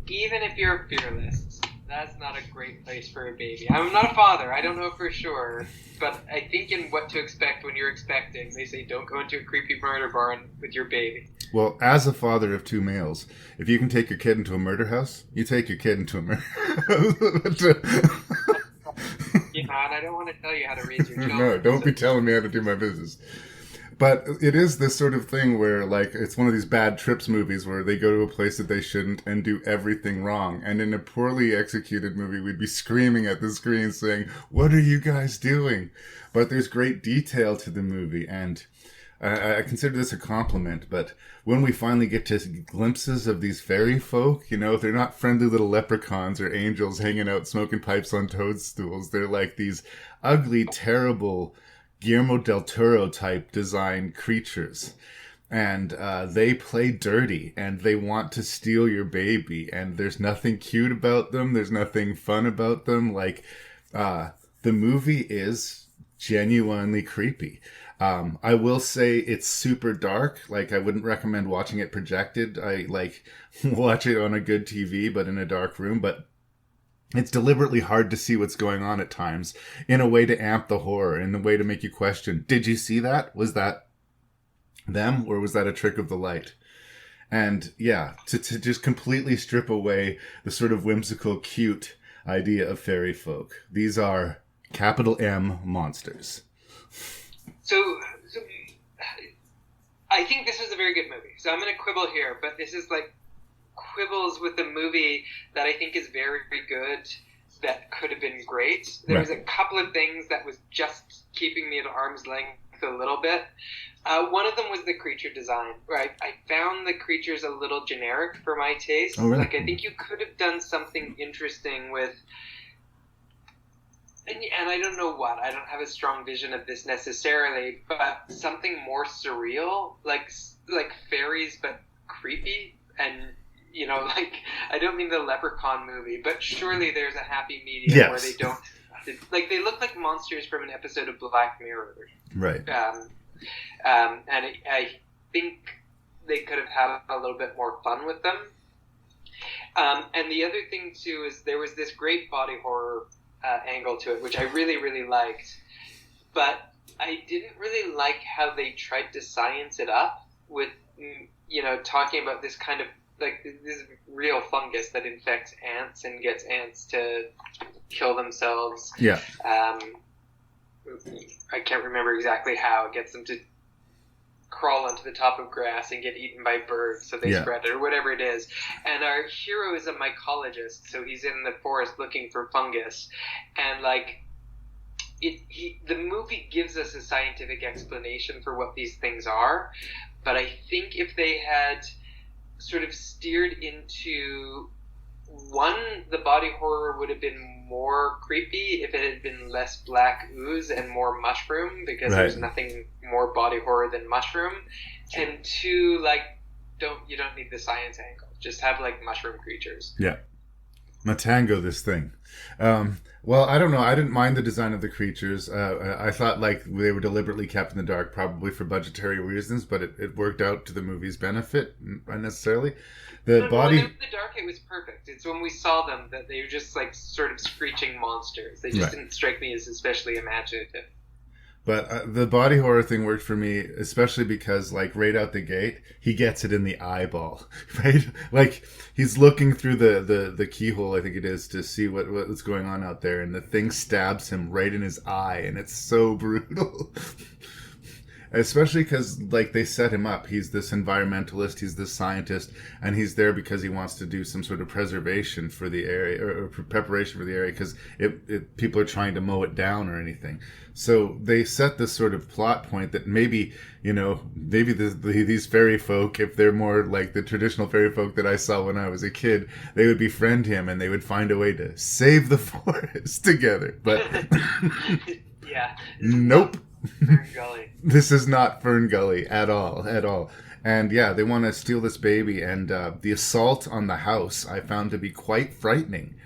even if you're fearless, That's not a great place for a baby. I'm not a father. I don't know for sure. But I think in What to Expect When You're Expecting, they say don't go into a creepy murder barn with your baby. Well, as a father of 2 males, if you can take your kid into a murder house, you take your kid into a murder house. And I don't want to tell you how to raise your children. No, don't be telling me how to do my business. But it is this sort of thing where, like, it's one of these bad trips movies where they go to a place that they shouldn't and do everything wrong. And in a poorly executed movie, we'd be screaming at the screen saying, "What are you guys doing?" But there's great detail to the movie, and I consider this a compliment. But when we finally get to glimpses of these fairy folk, you know, they're not friendly little leprechauns or angels hanging out smoking pipes on toadstools. They're like these ugly, terrible Guillermo del Toro type design creatures, and they play dirty and they want to steal your baby, and there's nothing cute about them, there's nothing fun about them. Like, the movie is genuinely creepy. I will say it's super dark. Like, I wouldn't recommend watching it projected. I like watch it on a good TV but in a dark room. But it's deliberately hard to see what's going on at times, in a way to amp the horror, in a way to make you question, did you see that? Was that them, or was that a trick of the light? And yeah, to just completely strip away the sort of whimsical, cute idea of fairy folk. These are capital M monsters. So I think this was a very good movie. So I'm going to quibble here, but this is like quibbles with a movie that I think is very, very good, that could have been great. There was a couple of things that was just keeping me at arm's length a little bit. One of them was the creature design, right? I found the creatures a little generic for my taste. Oh, really? Like, I think you could have done something interesting with, and I don't know what, I don't have a strong vision of this necessarily, but something more surreal, like fairies, but creepy. And, you know, like, I don't mean the Leprechaun movie, but surely there's a happy medium where they don't, like, they look like monsters from an episode of Black Mirror. Right. And I think they could have had a little bit more fun with them. And the other thing, too, is there was this great body horror angle to it, which I really, really liked. But I didn't really like how they tried to science it up with, you know, talking about this kind of, like, this real fungus that infects ants and gets ants to kill themselves. Yeah. I can't remember exactly how. It gets them to crawl onto the top of grass and get eaten by birds, so they spread it, or whatever it is. And our hero is a mycologist, so he's in the forest looking for fungus. And, like, the movie gives us a scientific explanation for what these things are, but I think if they had sort of steered into the body horror would have been more creepy if it had been less black ooze and more mushroom, because there's nothing more body horror than mushroom. And 2, like, you don't need the science angle. Just have, like, mushroom creatures. Yeah. Matango this thing. Well, I don't know. I didn't mind the design of the creatures. I thought, like, they were deliberately kept in the dark, probably for budgetary reasons, but it worked out to the movie's benefit, unnecessarily. In the dark, it was perfect. It's when we saw them that they were just, like, sort of screeching monsters. They just didn't strike me as especially imaginative. But the body horror thing worked for me, especially because, like, right out the gate, he gets it in the eyeball, right? Like, he's looking through the keyhole, I think it is, to see what's going on out there, and the thing stabs him right in his eye, and it's so brutal. Especially because, like, they set him up. He's this environmentalist, he's this scientist, and he's there because he wants to do some sort of preservation for the area, or preparation for the area, because people are trying to mow it down or anything. So they set this sort of plot point that maybe, you know, maybe these fairy folk, if they're more like the traditional fairy folk that I saw when I was a kid, they would befriend him and they would find a way to save the forest together. But yeah. Nope. Fern Gully. This is not Fern Gully at all. And yeah, they want to steal this baby, and the assault on the house I found to be quite frightening.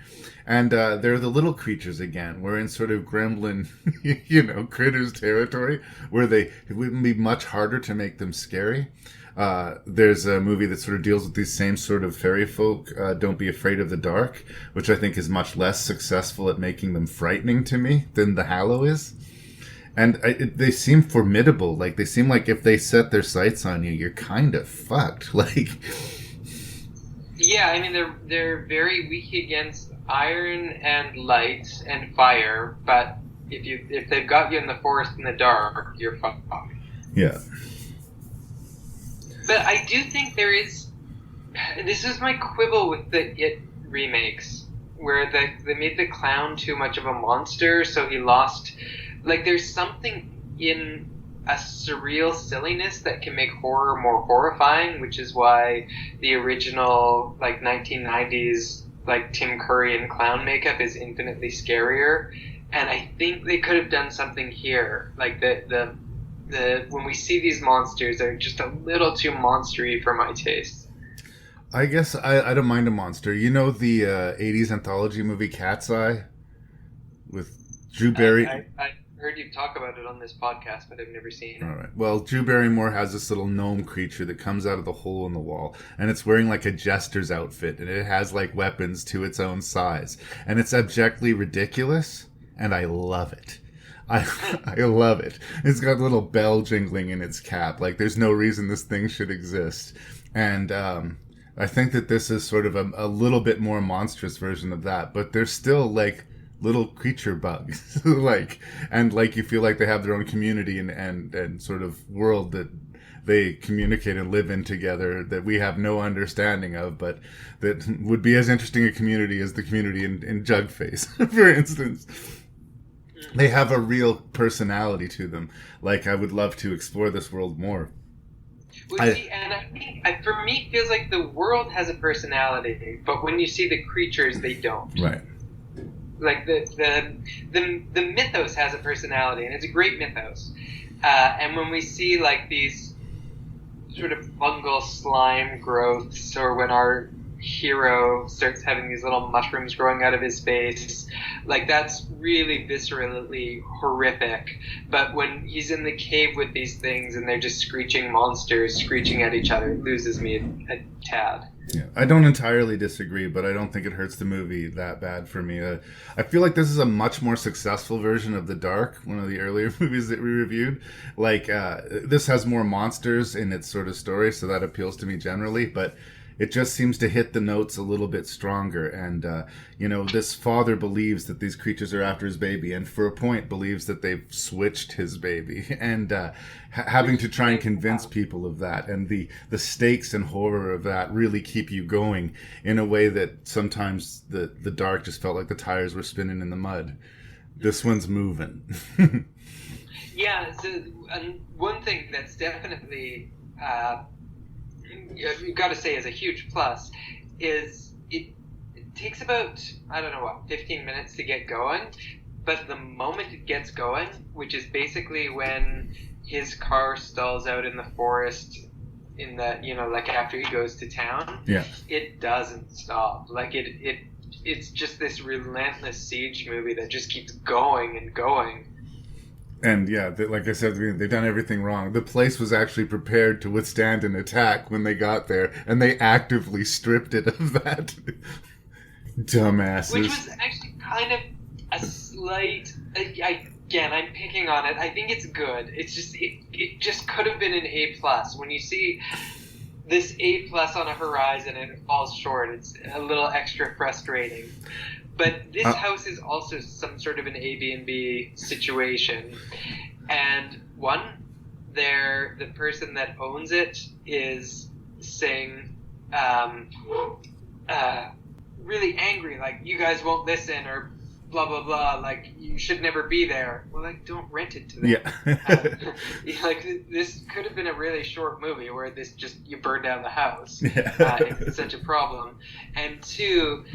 And they're the little creatures again. We're in sort of gremlin, you know, critters territory, where it wouldn't be much harder to make them scary. There's a movie that sort of deals with these same sort of fairy folk, Don't Be Afraid of the Dark, which I think is much less successful at making them frightening to me than The Hallow is. And they seem formidable. Like, they seem like if they set their sights on you, you're kind of fucked. Like, yeah, I mean, they're very weak against iron and light and fire, but if they've got you in the forest in the dark, you're fucked. Yeah. But I do think there is... This is my quibble with the It remakes, where they made the clown too much of a monster, so he lost... Like, there's something in a surreal silliness that can make horror more horrifying, which is why the original, like, 1990s, like, Tim Curry and clown makeup is infinitely scarier. And I think they could have done something here. Like, the when we see these monsters, they're just a little too monstery for my taste. I guess I don't mind a monster. You know the 80s anthology movie Cat's Eye? With Drew Barry... I heard you talk about it on this podcast, but I've never seen it. All right. Well, Drew Barrymore has this little gnome creature that comes out of the hole in the wall, and it's wearing like a jester's outfit, and it has like weapons to its own size, and it's abjectly ridiculous, and I love it. I love it. It's got a little bell jingling in its cap. Like, there's no reason this thing should exist. And I think that this is sort of a little bit more monstrous version of that, but they're still like little creature bugs. Like, and like you feel like they have their own community and sort of world that they communicate and live in together that we have no understanding of, but that would be as interesting a community as the community in Jugface, for instance. They have a real personality to them. Like, I would love to explore this world more. Well, I think, for me, it feels like the world has a personality, but when you see the creatures, they don't. Right. Like, the mythos has a personality, and it's a great mythos. And when we see, like, these sort of fungal slime growths, or when our hero starts having these little mushrooms growing out of his face, like, that's really viscerally horrific. But when he's in the cave with these things and they're just screeching monsters screeching at each other, it loses me a tad. Yeah, I don't entirely disagree, but I don't think it hurts the movie that bad for me. I feel like this is a much more successful version of The Dark, one of the earlier movies that we reviewed. Like, this has more monsters in its sort of story, so that appeals to me generally, but it just seems to hit the notes a little bit stronger. And, this father believes that these creatures are after his baby, and for a point believes that they've switched his baby. And having to try and convince people of that, and the stakes and horror of that really keep you going in a way that sometimes the Dark just felt like the tires were spinning in the mud. This one's moving. Yeah, so one thing that's definitely... you've got to say is a huge plus is it takes about 15 minutes to get going, but the moment it gets going, which is basically when his car stalls out in the forest in the like after he goes to town, it doesn't stop. Like it's just this relentless siege movie that just keeps going and going. And yeah, like I said, they've done everything wrong. The place was actually prepared to withstand an attack when they got there, and they actively stripped it of that. Dumbasses. Which was actually kind of a slight... Again, I'm picking on it. I think it's good. It's just... It just could have been an A+. When you see this A+ on a horizon and it falls short, it's a little extra frustrating. But this house is also some sort of an Airbnb situation. And the person that owns it is saying, really angry, like, you guys won't listen, or blah, blah, blah, like, you should never be there. Well, like, don't rent it to them. Yeah. Like, this could have been a really short movie where you burn down the house. If it's such a problem. And two...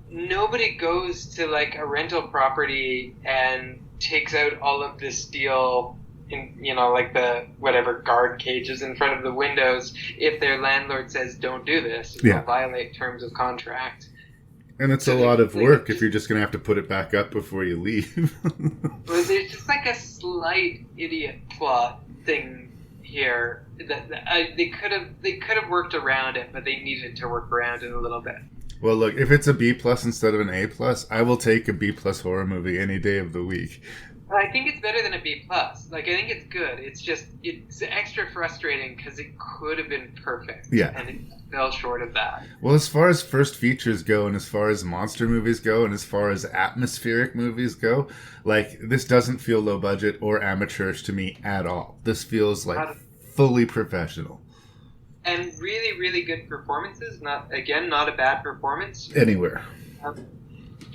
nobody goes to like a rental property and takes out all of the steel in, like the whatever guard cages in front of the windows if their landlord says don't do this. You'll violate terms of contract. And it's a lot of work if you're just going to have to put it back up before you leave. Well, there's just like a slight idiot plot thing here. They could have worked around it, but they needed to work around it a little bit. Well, look, if it's a B+ instead of an A+, I will take a B+ horror movie any day of the week. I think it's better than a B+. Like, I think it's good. It's just, it's extra frustrating because it could have been perfect. Yeah. And it fell short of that. Well, as far as first features go, and as far as monster movies go, and as far as atmospheric movies go, like, this doesn't feel low budget or amateurish to me at all. This feels like fully professional. And really, really good performances. Not a bad performance. Anywhere.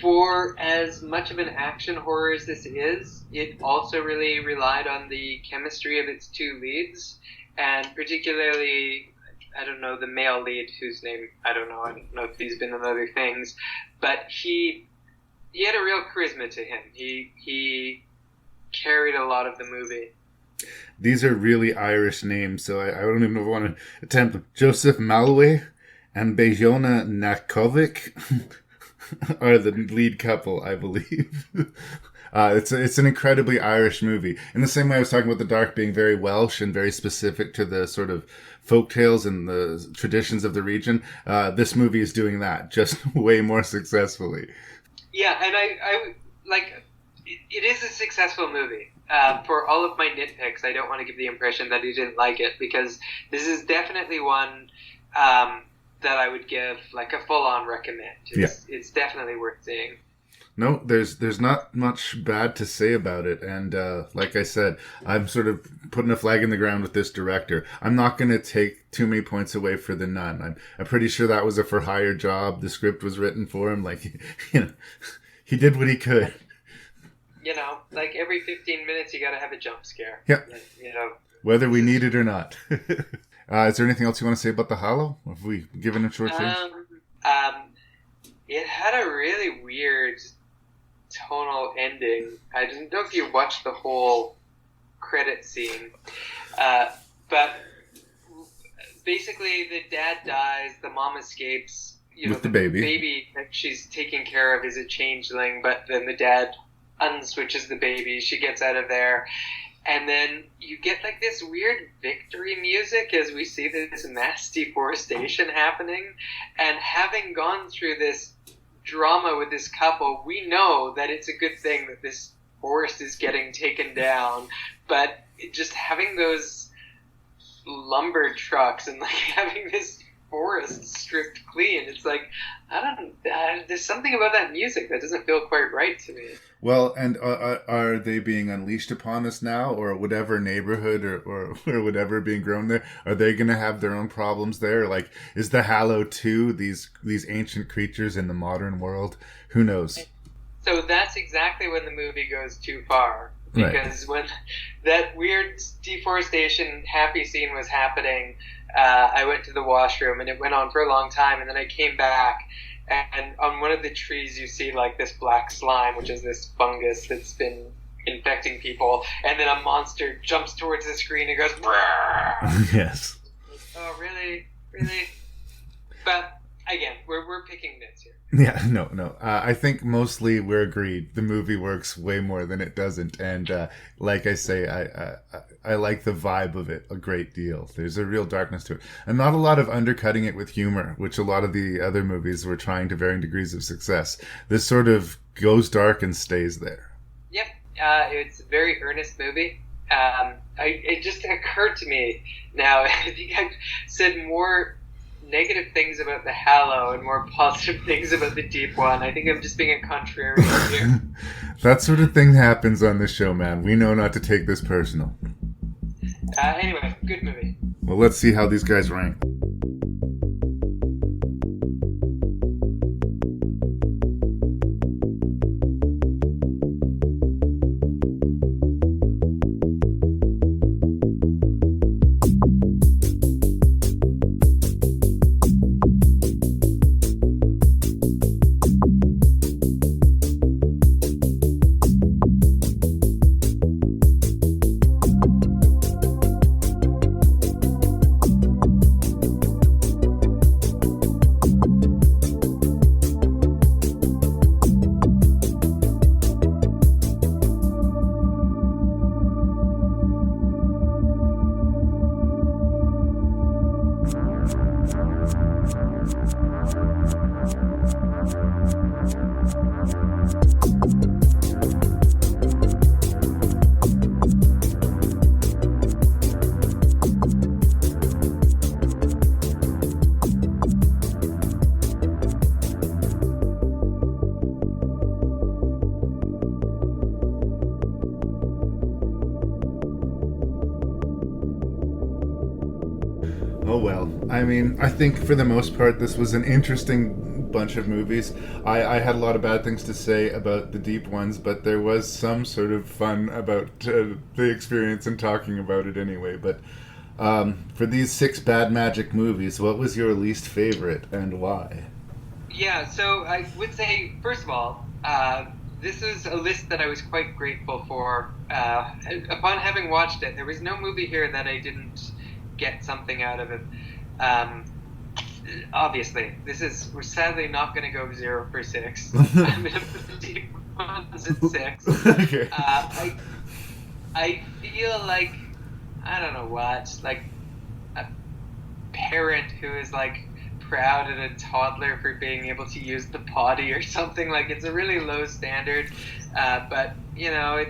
For as much of an action horror as this is, it also really relied on the chemistry of its two leads, and particularly, I don't know, the male lead, whose name I don't know if he's been in other things, but he had a real charisma to him. He carried a lot of the movie. These are really Irish names, so I don't even know if I want to attempt them. Joseph Malway and Bejona Nakovic are the lead couple, I believe. It's an incredibly Irish movie. In the same way I was talking about The Dark being very Welsh and very specific to the sort of folktales and the traditions of the region, this movie is doing that, just way more successfully. Yeah, and I like, it is a successful movie. For all of my nitpicks, I don't want to give the impression that he didn't like it, because this is definitely one that I would give like a full-on recommend. It's definitely worth seeing. No, there's not much bad to say about it, and like I said, I'm sort of putting a flag in the ground with this director. I'm not going to take too many points away for The Nun. I'm pretty sure that was a for-hire job. The script was written for him. Like, you know, he did what he could. You know, like every 15 minutes you got to have a jump scare. Yeah. You know, whether we need it or not. Is there anything else you want to say about The Hallow? Have we given him short change? It had a really weird tonal ending. I don't know if you watched the whole credit scene, but basically the dad dies, the mom escapes. You know, with the baby. The baby that she's taking care of is a changeling, but then the dad unswitches the baby. She gets out of there. And then you get like this weird victory music as we see this mass deforestation happening. And having gone through this drama with this couple, we know that it's a good thing that this forest is getting taken down. But just having those lumber trucks and like having this forest stripped clean, it's like, there's something about that music that doesn't feel quite right to me. Well, and are they being unleashed upon us now, or whatever neighborhood or whatever being grown there? Are they going to have their own problems there? Like, is the Hallow 2 these ancient creatures in the modern world? Who knows? So that's exactly when the movie goes too far. Because when that weird deforestation happy scene was happening, I went to the washroom and it went on for a long time, and then I came back, and on one of the trees you see like this black slime, which is this fungus that's been infecting people, and then a monster jumps towards the screen and goes, "Brrr!" Yes. Oh, really? But again, we're picking nits here. Yeah, no. I think mostly we're agreed. The movie works way more than it doesn't, and like I say, I like the vibe of it a great deal. There's a real darkness to it, and not a lot of undercutting it with humor, which a lot of the other movies were trying to varying degrees of success. This sort of goes dark and stays there. Yep, it's a very earnest movie. It just occurred to me now. I think I've said more negative things about the Hallow and more positive things about the Deep One. I think I'm just being a contrarian here. That sort of thing happens on this show, man. We know not to take this personal. Anyway, good movie. Well, let's see how these guys rank. I mean, I think for the most part, this was an interesting bunch of movies. I had a lot of bad things to say about the deep ones, but there was some sort of fun about the experience and talking about it anyway. But for these 6 bad magic movies, what was your least favorite and why? Yeah, so I would say, first of all, this is a list that I was quite grateful for. Upon having watched it, there was no movie here that I didn't get something out of it. Obviously, we're sadly not going to go 0 for 6. I'm going to put the deep ones at 6. Okay. I feel like, I don't know what, like a parent who is like proud at a toddler for being able to use the potty or something. Like, it's a really low standard, but you know,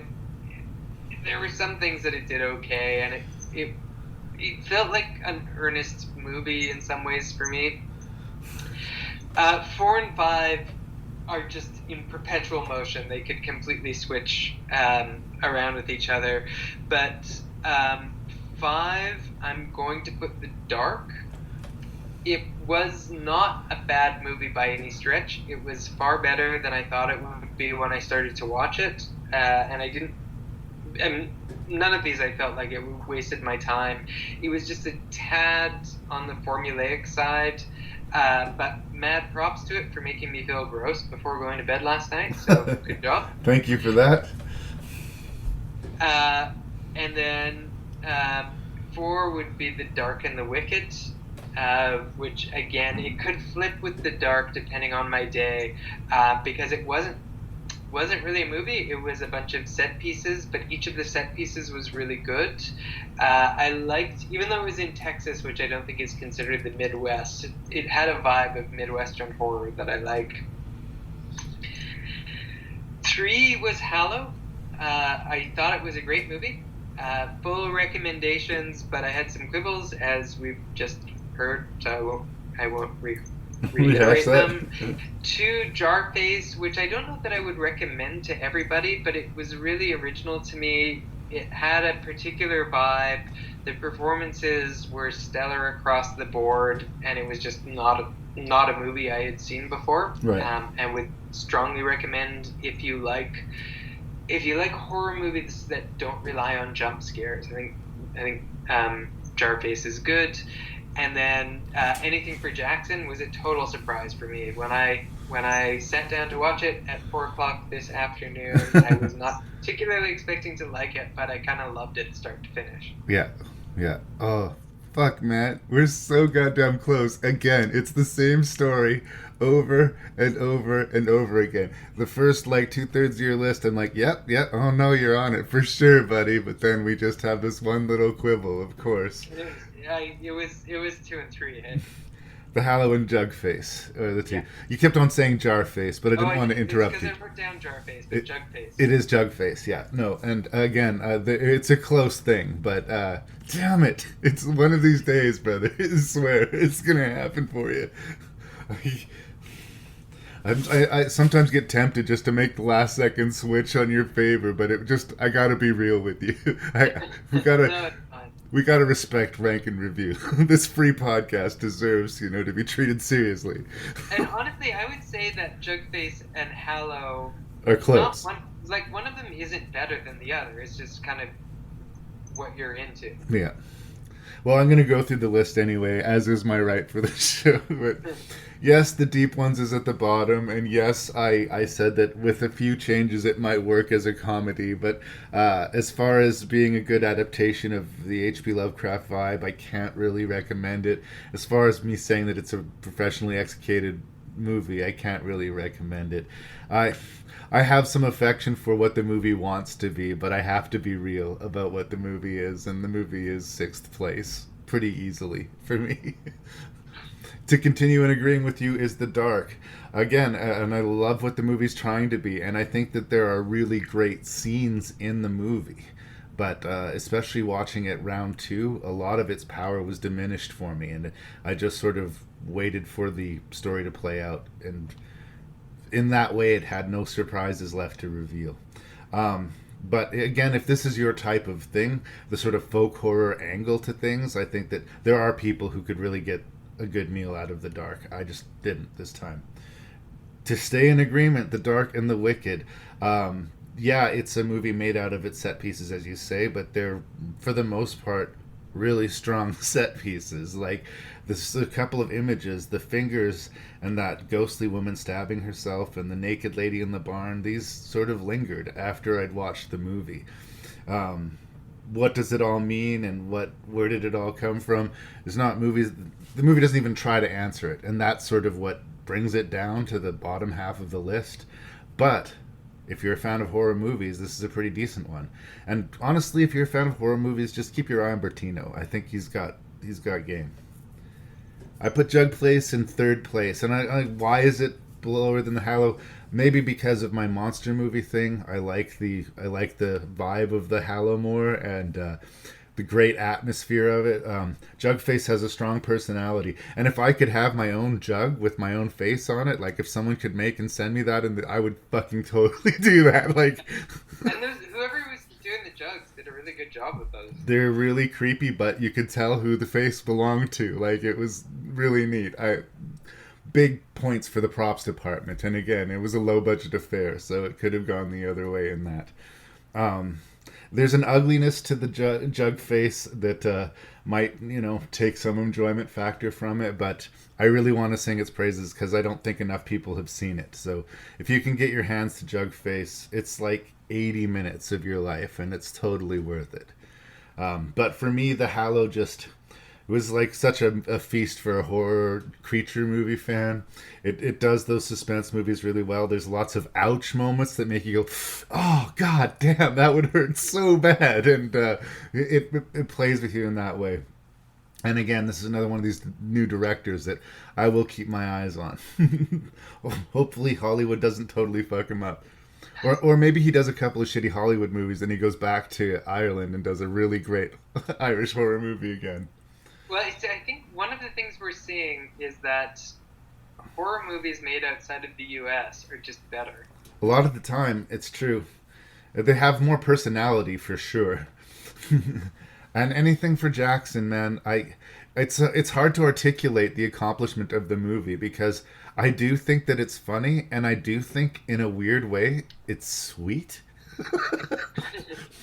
there were some things that it did okay, and it felt like an earnest movie in some ways for me. 4 and 5 are just in perpetual motion. They could completely switch around with each other, but 5, I'm going to put The Dark. It was not a bad movie by any stretch. It was far better than I thought it would be when I started to watch it, and none of these I felt like it wasted my time. It was just a tad on the formulaic side, but mad props to it for making me feel gross before going to bed last night, so good job. Thank you for that. And then 4 would be The Dark and the Wicked, which again, it could flip with The Dark depending on my day, because it wasn't really a movie. It was a bunch of set pieces, but each of the set pieces was really good. I liked, even though it was in Texas, which I don't think is considered the Midwest, it had a vibe of Midwestern horror that I like. 3 was Hallow. I thought it was a great movie. Full recommendations, but I had some quibbles, as we've just heard, so I won't reiterate them. 2, Jugface, which I don't know that I would recommend to everybody, but it was really original to me. It had a particular vibe. The performances were stellar across the board, and it was just not a movie I had seen before. Right. And would strongly recommend if you like horror movies that don't rely on jump scares. I think Jugface is good. And then Anything for Jackson was a total surprise for me. When I sat down to watch it at 4 o'clock this afternoon, I was not particularly expecting to like it, but I kind of loved it start to finish. Yeah. Oh, fuck, Matt. We're so goddamn close. Again, it's the same story over and over and over again. The first, 2/3 of your list, I'm like, yep, oh no, you're on it for sure, buddy. But then we just have this one little quibble, of course. It was 2 and 3. Eh? The Hallow and Jugface, or the two. Yeah. You kept on saying Jarface, but I didn't want to interrupt you. Because I wrote down Jarface, but Jugface. It is Jugface, yeah. No, and again, it's a close thing, but damn it, it's one of these days, brother. I swear, it's gonna happen for you. I sometimes get tempted just to make the last second switch on your favor, but I gotta be real with you. We gotta respect Rank and Review. This free podcast deserves, to be treated seriously. And honestly, I would say that Jugface and Hallow are close. One of them isn't better than the other. It's just kind of what you're into. Yeah. Well, I'm going to go through the list anyway, as is my right for the show. But yes, the deep ones is at the bottom, and yes, I said that with a few changes it might work as a comedy, but as far as being a good adaptation of the H.P. Lovecraft vibe, I can't really recommend it. As far as me saying that it's a professionally executed movie, I can't really recommend it. I have some affection for what the movie wants to be, but I have to be real about what the movie is, and the movie is 6th place pretty easily for me. To continue in agreeing with you is The Dark. Again, and I love what the movie's trying to be, and I think that there are really great scenes in the movie. But especially watching it round 2, a lot of its power was diminished for me, and I just sort of waited for the story to play out, and in that way it had no surprises left to reveal. But again, if this is your type of thing, the sort of folk horror angle to things, I think that there are people who could really get a good meal out of The Dark. I just didn't this time. To stay in agreement, The Dark and The Wicked. Yeah, it's a movie made out of its set pieces, as you say, but they're, for the most part, really strong set pieces. Like, this, a couple of images, the fingers and that ghostly woman stabbing herself and the naked lady in the barn, these sort of lingered after I'd watched the movie. What does it all mean, and where did it all come from? There's not movies. The movie doesn't even try to answer it, and that's sort of what brings it down to the bottom half of the list. But if you're a fan of horror movies, this is a pretty decent one. And honestly, if you're a fan of horror movies, just keep your eye on Bertino. I think he's got game. I put Jugface in third place, and why is it lower than the Hallow? Maybe because of my monster movie thing. I like the vibe of the Hallow more, and the great atmosphere of it. Jugface has a strong personality, and if I could have my own jug with my own face on it, like if someone could make and send me that, and I would fucking totally do that. Like, and whoever was doing the jugs did a really good job with those. They're really creepy, but you could tell who the face belonged to. Like, it was really neat. Big points for the props department, and again, it was a low budget affair, so it could have gone the other way in that. There's an ugliness to the jug face that might, take some enjoyment factor from it, but I really want to sing its praises because I don't think enough people have seen it. So if you can get your hands to Jugface, it's like 80 minutes of your life, and it's totally worth it. But for me, The Hallow just... It was like such a feast for a horror creature movie fan. It does those suspense movies really well. There's lots of ouch moments that make you go, oh, god damn, that would hurt so bad. And it plays with you in that way. And again, this is another one of these new directors that I will keep my eyes on. Hopefully Hollywood doesn't totally fuck him up. Or maybe he does a couple of shitty Hollywood movies and he goes back to Ireland and does a really great Irish horror movie again. Well, I think one of the things we're seeing is that horror movies made outside of the U.S. are just better. A lot of the time, it's true. They have more personality, for sure. And anything for Jackson, man, it's hard to articulate the accomplishment of the movie, because I do think that it's funny, and I do think, in a weird way, it's sweet.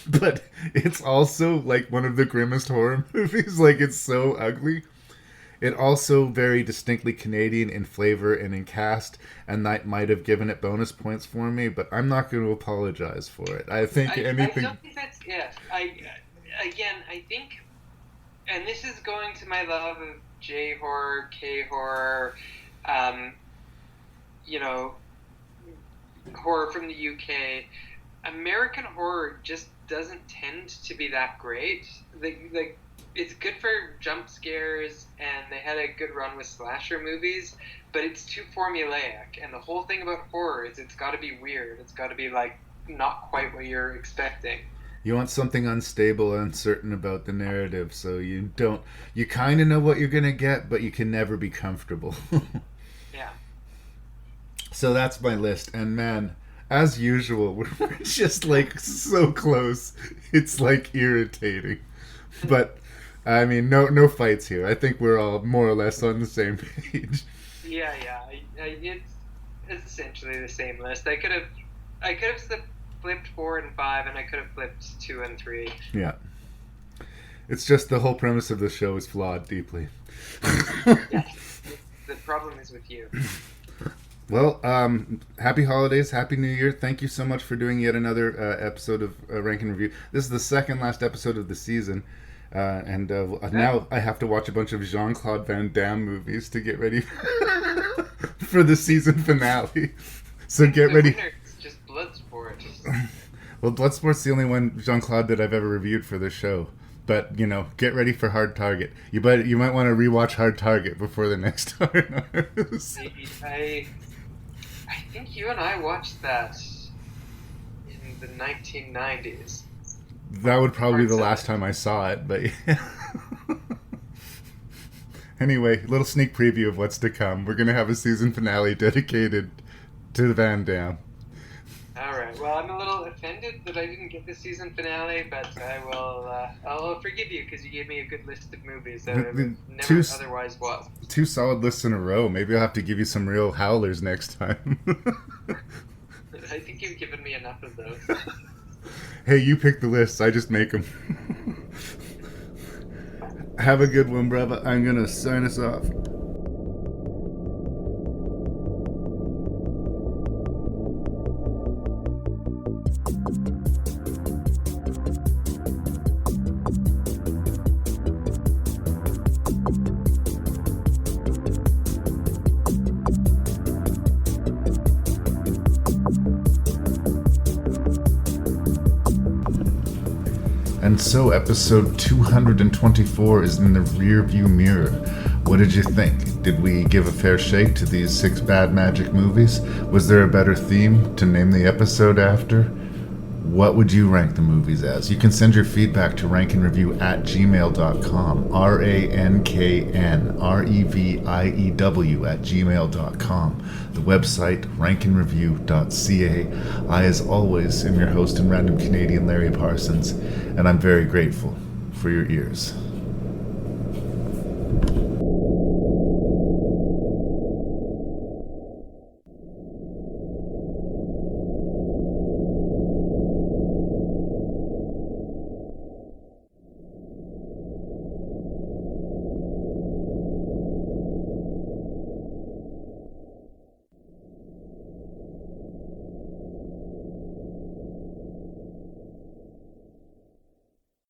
But it's also like one of the grimmest horror movies. Like, it's so ugly. It also very distinctly Canadian in flavor and in cast, and that might have given it bonus points for me, but I'm not going to apologize for it. I think anything... I don't think that's... Yeah, I think... And this is going to my love of J-horror, K-horror, horror from the UK. American horror just doesn't tend to be that great. Like, it's good for jump scares, and they had a good run with slasher movies, but it's too formulaic. And the whole thing about horror is it's got to be weird. It's got to be, like, not quite what you're expecting. You want something unstable and uncertain about the narrative, so you kind of know what you're going to get, but you can never be comfortable. Yeah. So that's my list, and man... As usual, we're just, like, so close. It's, like, irritating. But, I mean, no fights here. I think we're all more or less on the same page. Yeah. It's essentially the same list. I could have flipped 4 and 5, and I could have flipped 2 and 3. Yeah. It's just the whole premise of the show is flawed deeply. Yes. The problem is with you. Well, happy holidays, happy New Year. Thank you so much for doing yet another episode of Rank and Review. This is the second last episode of the season, and now I have to watch a bunch of Jean-Claude Van Damme movies to get ready for the season finale. So get ready. It's just Bloodsport. Well, Bloodsport's the only one, Jean-Claude, that I've ever reviewed for this show. But, get ready for Hard Target. You might want to rewatch Hard Target before the next Hard Target. I think you and I watched that in the 1990s. That would probably be the last time I saw it, but yeah. Anyway, a little sneak preview of what's to come. We're going to have a season finale dedicated to Van Damme. All right. Well, I'm a little offended that I didn't get the season finale, but I'll forgive you because you gave me a good list of movies that I would never otherwise watch. 2 solid lists in a row. Maybe I'll have to give you some real howlers next time. I think you've given me enough of those. Hey, you pick the lists. I just make them. Have a good one, brother. I'm going to sign us off. And so episode 224 is in the rear view mirror. What did you think? Did we give a fair shake to these 6 bad magic movies? Was there a better theme to name the episode after? What would you rank the movies as? You can send your feedback to ranknreview@gmail.com. ranknreview@gmail.com. The website, Ranknreview.ca. I, as always, am your host and random Canadian Larry Parsons, and I'm very grateful for your ears.